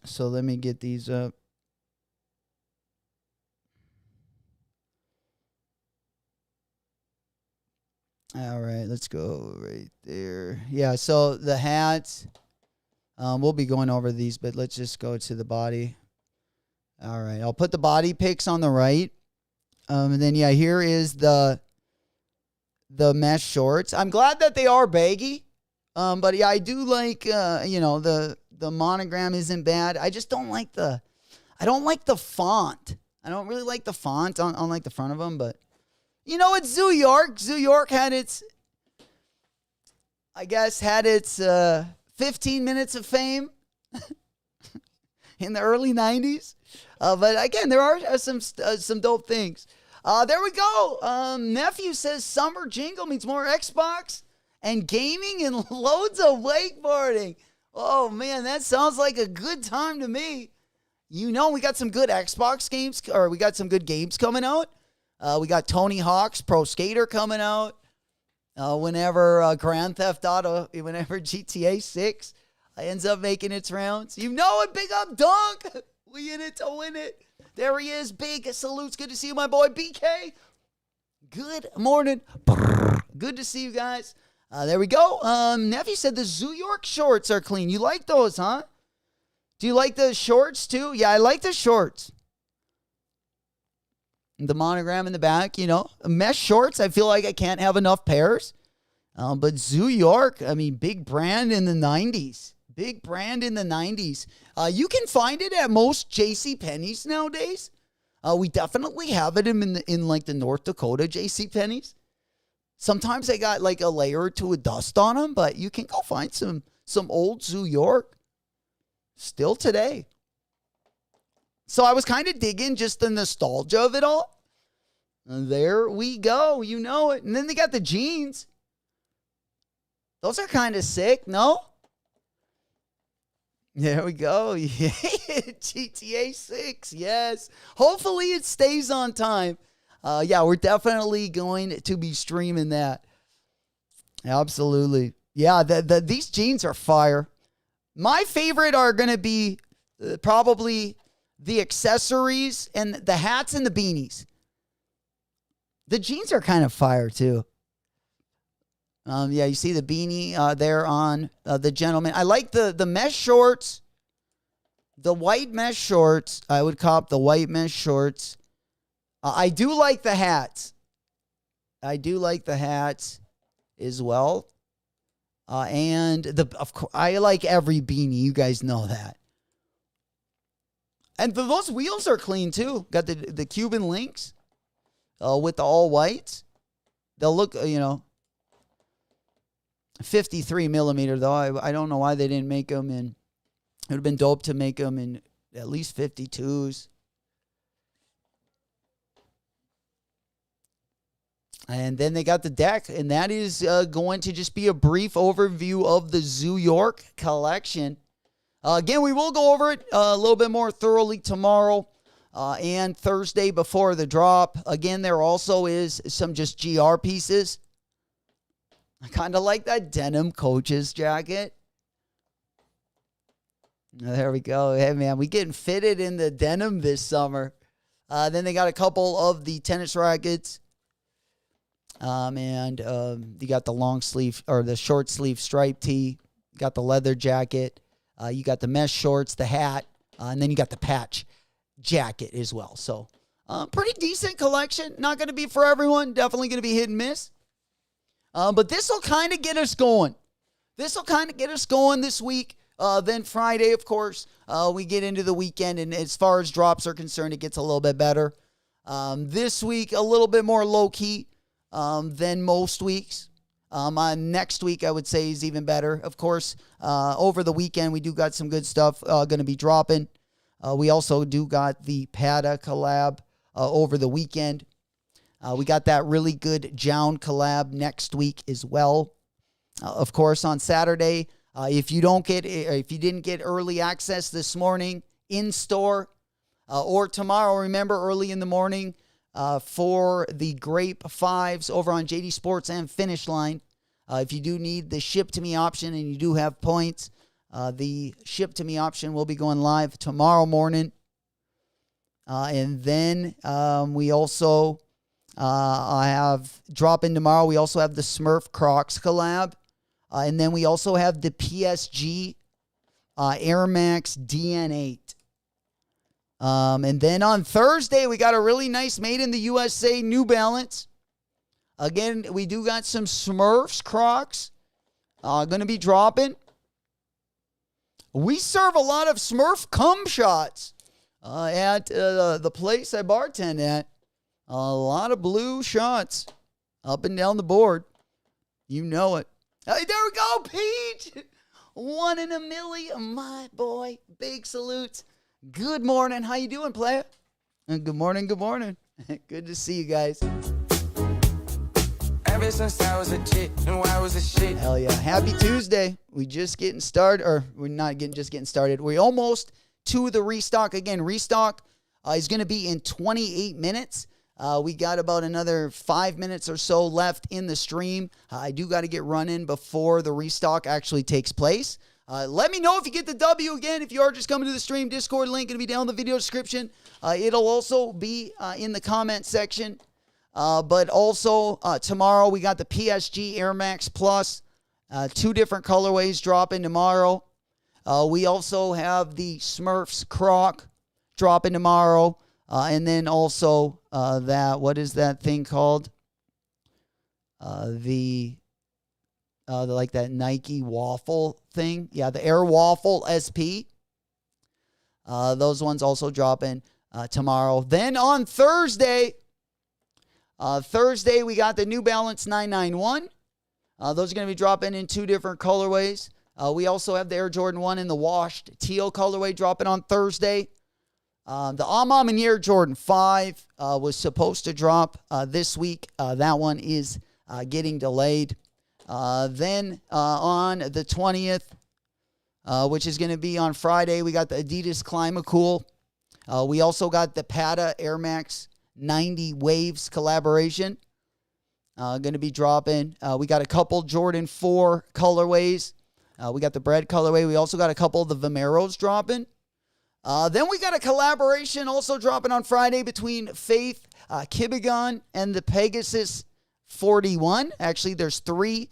So let me get these up. All right, let's go right there. Yeah, so the hats, we'll be going over these, but let's just go to the body. All right, I'll put the body picks on the right. And then, yeah, here is the mesh shorts. I'm glad that they are baggy. But, yeah, I do like, the monogram isn't bad. I just don't like the font. I don't really like the font on like the front of them, but. It's Zoo York. Zoo York had its 15 minutes of fame in the early 90s. But again, there are some dope things. There we go. Nephew says summer jingle means more Xbox and gaming and loads of wakeboarding. Oh, man, that sounds like a good time to me. We got some good Xbox games, or we got some good games coming out. We got Tony Hawk's Pro Skater coming out. Whenever Grand Theft Auto, whenever GTA 6 ends up making its rounds. It, big up Dunk. We in it to win it. There he is. Big salutes. Good to see you, my boy BK. Good morning. Good to see you guys. There we go. Nephew said the Zoo York shorts are clean. You like those, huh? Do you like the shorts too? Yeah, I like the shorts. The monogram in the back, mesh shorts. I feel like I can't have enough pairs. But Zoo York, big brand in the 90s. Big brand in the 90s. You can find it at most JCPenney's nowadays. We definitely have it in like the North Dakota JCPenney's. Sometimes they got like a layer or two of dust on them, but you can go find some old Zoo York still today. So I was kind of digging just the nostalgia of it all. And there we go. You know it. And then they got the jeans. Those are kind of sick, no? There we go. Yeah. GTA 6, yes. Hopefully it stays on time. Yeah, we're definitely going to be streaming that. Absolutely. Yeah, these jeans are fire. My favorite are going to be probably the accessories and the hats and the beanies. The jeans are kind of fire too. Yeah, you see the beanie there on the gentleman. I like the mesh shorts. The white mesh shorts. I would cop the white mesh shorts. I do like the hats. I do like the hats as well. And of course, I like every beanie. You guys know that. And those wheels are clean too. Got the Cuban links with the all whites. They'll look, 53 millimeter though. I don't know why they didn't make them in. It would have been dope to make them in at least 52s. And then they got the deck, and that is going to just be a brief overview of the Zoo York collection. Again, we will go over it a little bit more thoroughly tomorrow and Thursday before the drop. Again, there also is some just GR pieces. I kind of like that denim coach's jacket. There we go. Hey, man, we getting fitted in the denim this summer. Then they got a couple of the tennis rackets. And you got the long sleeve or the short sleeve striped tee. You got the leather jacket. You got the mesh shorts, the hat, and then you got the patch jacket as well. So pretty decent collection. Not going to be for everyone. Definitely going to be hit and miss. But this will kind of get us going. This will kind of get us going this week. Then Friday, of course, we get into the weekend. And as far as drops are concerned, it gets a little bit better. This week, a little bit more low-key than most weeks. Next week, I would say, is even better. Of course, over the weekend, we do got some good stuff going to be dropping. We also do got the Pada collab over the weekend. We got that really good Jown collab next week as well. Of course, on Saturday, if you didn't get early access this morning in store or tomorrow, remember early in the morning for the Grape 5s over on JD Sports and Finish Line. If you do need the ship to me option and you do have points, the ship to me option will be going live tomorrow morning. And then we also I have dropping tomorrow. We also have the Smurf Crocs collab. And then we also have the PSG Air Max DN8. And then on Thursday, we got a really nice made in the USA New Balance. Again, we do got some Smurfs Crocs going to be dropping. We serve a lot of Smurf cum shots at the place I bartend at. A lot of blue shots up and down the board. You know it. Hey, there we go, Pete. 1 in a million, my boy. Big salutes. Good morning. How you doing, player? And good morning, good morning. Good to see you guys. Ever since I was a chick, and I was a shit. Hell yeah. Happy Tuesday. We just getting started, or we're not just getting started. We're almost to the restock. Again, restock is going to be in 28 minutes. We got about another 5 minutes or so left in the stream. I do got to get running before the restock actually takes place. Let me know if you get the W again. If you are just coming to the stream, Discord link going to be down in the video description. It'll also be in the comment section. But also tomorrow we got the PSG Air Max Plus. 2 different colorways dropping tomorrow. We also have the Smurfs Croc dropping tomorrow. And then also what is that thing called? Like that Nike waffle thing. Yeah, the Air Waffle SP. Those ones also dropping tomorrow. Then on Thursday, we got the New Balance 991. Those are going to be dropping in 2 different colorways. We also have the Air Jordan 1 in the washed teal colorway dropping on Thursday. The Amam Air Jordan 5 was supposed to drop this week. That one is getting delayed. Then on the 20th, which is going to be on Friday, we got the Adidas Climacool. We also got the Pata Air Max 90 Waves collaboration. Going to be dropping. We got a couple Jordan 4 colorways. We got the bread colorway. We also got a couple of the Vomeros dropping. Then we got a collaboration also dropping on Friday between Faith Kibigon and the Pegasus 41. Actually, there's 3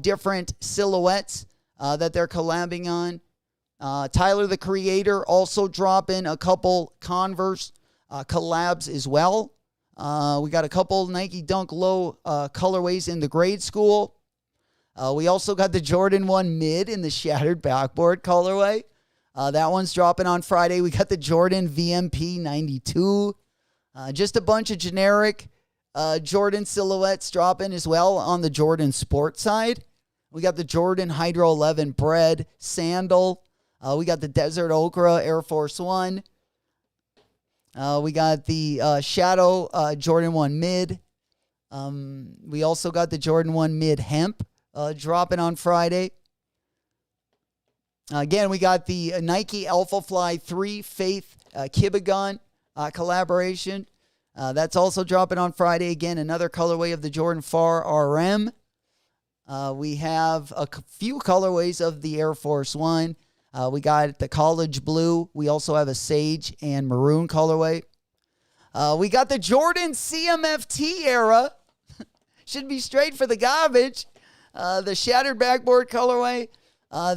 different silhouettes that they're collabing on. Tyler, the Creator, also dropping a couple Converse collabs as well. We got a couple Nike Dunk Low colorways in the grade school. We also got the Jordan 1 Mid in the Shattered Backboard colorway. That one's dropping on Friday. We got the Jordan VMP 92. Just a bunch of generic Jordan silhouettes dropping as well on the Jordan Sport side. We got the Jordan Hydro 11 Bread Sandal. We got the Desert Okra Air Force 1. We got the Shadow Jordan 1 Mid. We also got the Jordan 1 Mid Hemp dropping on Friday. Again, we got the Nike Alpha Fly 3 Faith Kibigon collaboration. That's also dropping on Friday. Again, another colorway of the Jordan Far RM. We have a few colorways of the Air Force 1. We got the College Blue. We also have a Sage and Maroon colorway. We got the Jordan CMFT era. Should be straight for the garbage. The Shattered Backboard colorway.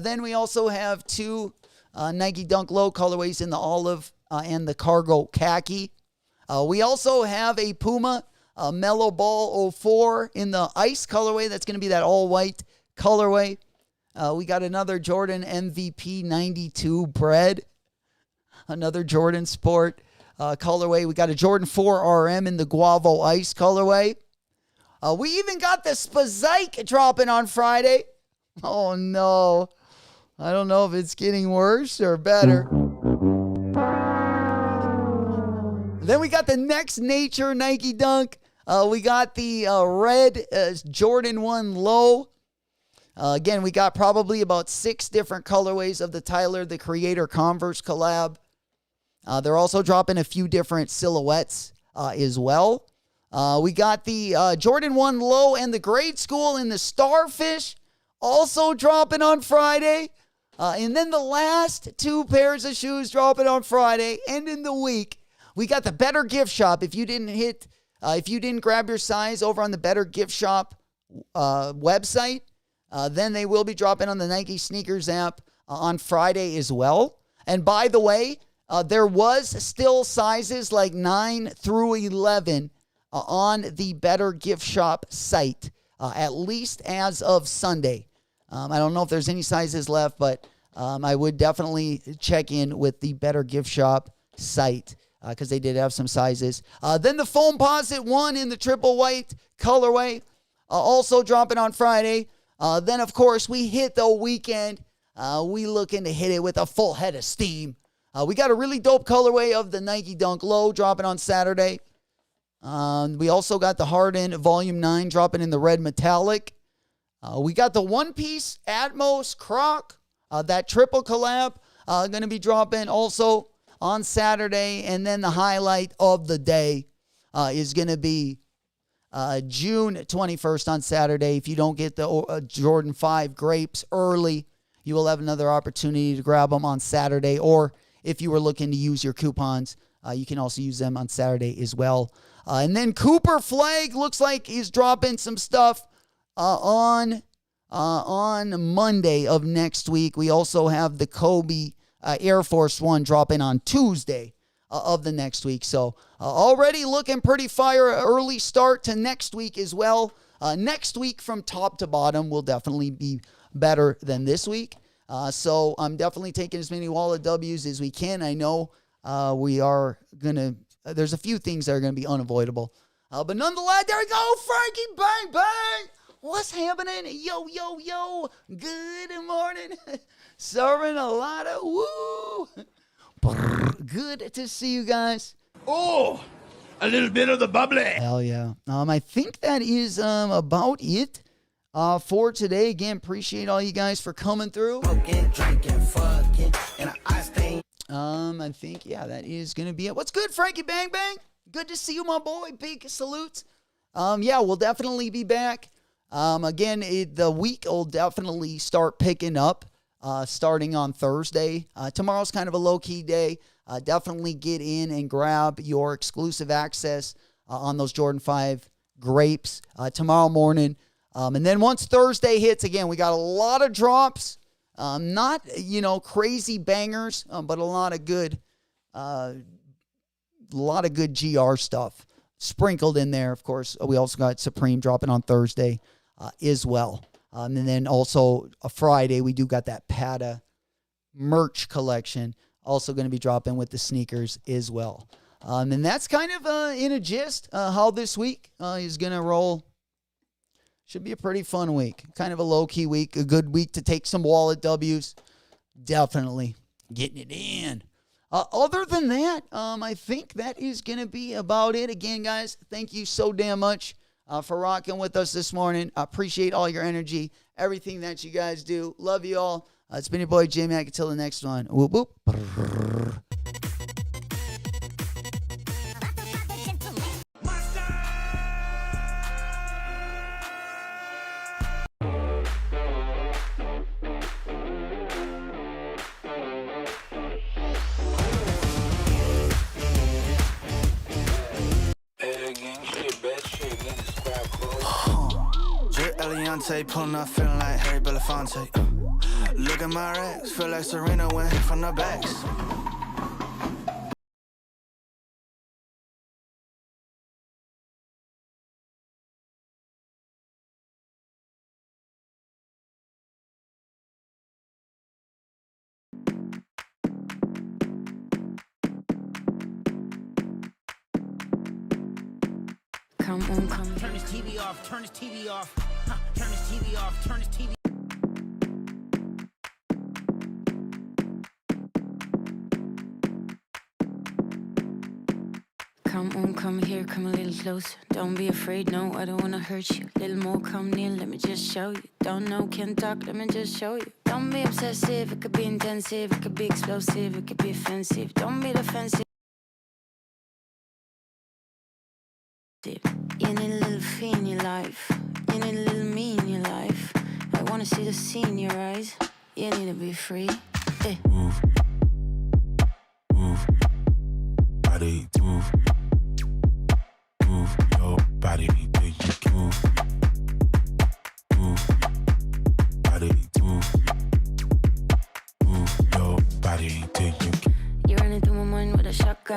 Then we also have 2 Nike Dunk Low colorways in the olive and the cargo khaki. We also have a Puma Mellow Ball 04 in the ice colorway. That's going to be that all-white colorway. We got another Jordan MVP 92 Bread. Another Jordan Sport colorway. We got a Jordan 4 RM in the Guavo Ice colorway. We even got the Spazike dropping on Friday. Oh, no. I don't know if it's getting worse or better. Then we got the Next Nature Nike Dunk. We got the red Jordan 1 Low. Again, we got probably about 6 different colorways of the Tyler, the Creator Converse collab. They're also dropping a few different silhouettes as well. We got the Jordan 1 Low and the Grade School in the Starfish also dropping on Friday. And then the last 2 pairs of shoes dropping on Friday. Ending the week, we got the Better Gift Shop. If you didn't hit If you didn't grab your size over on the Better Gift Shop website, then they will be dropping on the Nike Sneakers app on Friday as well. And by the way, there was still sizes like 9 through 11 on the Better Gift Shop site, at least as of Sunday. I don't know if there's any sizes left, but I would definitely check in with the Better Gift Shop site because they did have some sizes. Then the Foam Posit 1 in the triple white colorway, also dropping on Friday. Then, of course, we hit the weekend. We looking to hit it with a full head of steam. We got a really dope colorway of the Nike Dunk Low dropping on Saturday. We also got the Harden Volume 9 dropping in the red metallic. We got the One Piece Atmos Croc, that triple collab, going to be dropping also on Saturday. And then the highlight of the day is going to be June 21st on Saturday. If you don't get the Jordan 5 Grapes early, you will have another opportunity to grab them on Saturday. Or if you were looking to use your coupons, you can also use them on Saturday as well. And then Cooper Flag looks like he's dropping some stuff on Monday of next week. We also have the Kobe Air Force One dropping on Tuesday of the next week. So already looking pretty fire. Early start to next week as well. Next week from top to bottom will definitely be better than this week. So I'm definitely taking as many wallet W's as we can. I know we are going to, there's a few things that are going to be unavoidable. But nonetheless, there we go, Frankie Bang Bang. What's happening? Yo, yo, yo. Good morning. Serving a lot of woo. Good to see you guys. Oh, a little bit of the bubbly. Hell yeah. I think that is about it for today. Again, appreciate all you guys for coming through. Smoking, drinking, fucking, and I stay. I think, yeah, that is going to be it. What's good, Frankie Bang Bang? Good to see you, my boy. Big salutes. Yeah, we'll definitely be back. Again, the week will definitely start picking up starting on Thursday. Tomorrow's kind of a low-key day. Definitely get in and grab your exclusive access on those Jordan 5 Grapes tomorrow morning. And then once Thursday hits, again, we got a lot of drops. Not, crazy bangers, but a lot of good GR stuff sprinkled in there. Of course, we also got Supreme dropping on Thursday as well. And then also a Friday, we do got that Pata merch collection also going to be dropping with the sneakers as well. And that's kind of in a gist how this week is going to roll. Should be a pretty fun week. Kind of a low-key week. A good week to take some wallet W's. Definitely getting it in. Other than that, I think that is going to be about it. Again, guys, thank you so damn much for rocking with us this morning. I appreciate all your energy, everything that you guys do. Love you all. It's been your boy, J-Mac. Until the next one. Whoop, whoop. Eliante, pulling up, feeling like Harry Belafonte. Look at my racks, feel like Serena went from the backs. Come on, come. Turn this TV off, turn this TV off. Huh, turn this TV off, turn this TV. Come on, come here, come a little closer. Don't be afraid, no, I don't wanna hurt you. Little more, come near, let me just show you. Don't know, can't talk, let me just show you. Don't be obsessive, it could be intensive, it could be explosive, it could be offensive. Don't be defensive. You need a little fee in your life. You need a little me in your life. I wanna see the sea in your eyes. You need to be free. Hey. Move. Move. Body. Move. Move.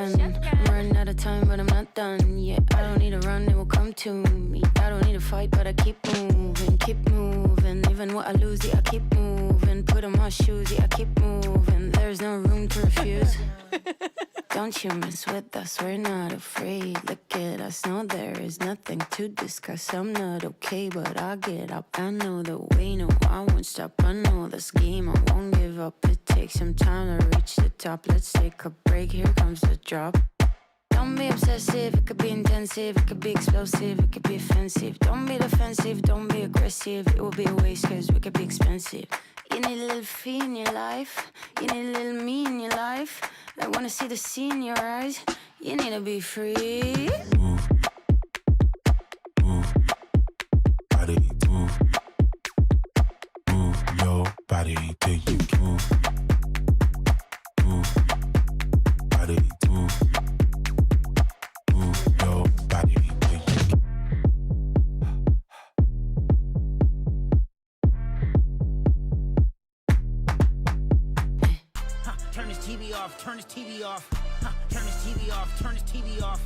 shotgun. I'm running out of time, but I'm not done yet. I don't need to run, it will come to me. I don't need to fight, but I keep moving, keep moving. Even what I lose, yeah, I keep moving. Put on my shoes, yeah, I keep moving. There's no room to refuse. Don't you mess with us, we're not afraid. Look at us, no, there is nothing to discuss. I'm not okay, but I'll get up. I know the way, no, I won't stop. I know this game, I won't give up. It takes some time to reach the top. Let's take a break, here comes the drop. Don't be obsessive, it could be intensive, it could be explosive, it could be offensive. Don't be defensive, don't be aggressive, it will be a waste cause we could be expensive. You need a little fee in your life, you need a little me in your life. I wanna see the sea in your eyes, you need to be free. Move, move, body, move, move your body till you can move, move, body, move, move your body till you can. Turn this TV off, turn this TV off. Turn this TV off, turn this TV off.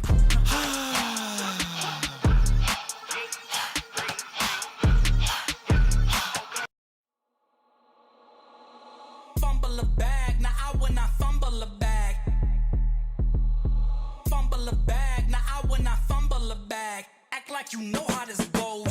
Fumble a bag, now I will not fumble a bag. Fumble a bag, now I will not fumble a bag. Act like you know how this goes.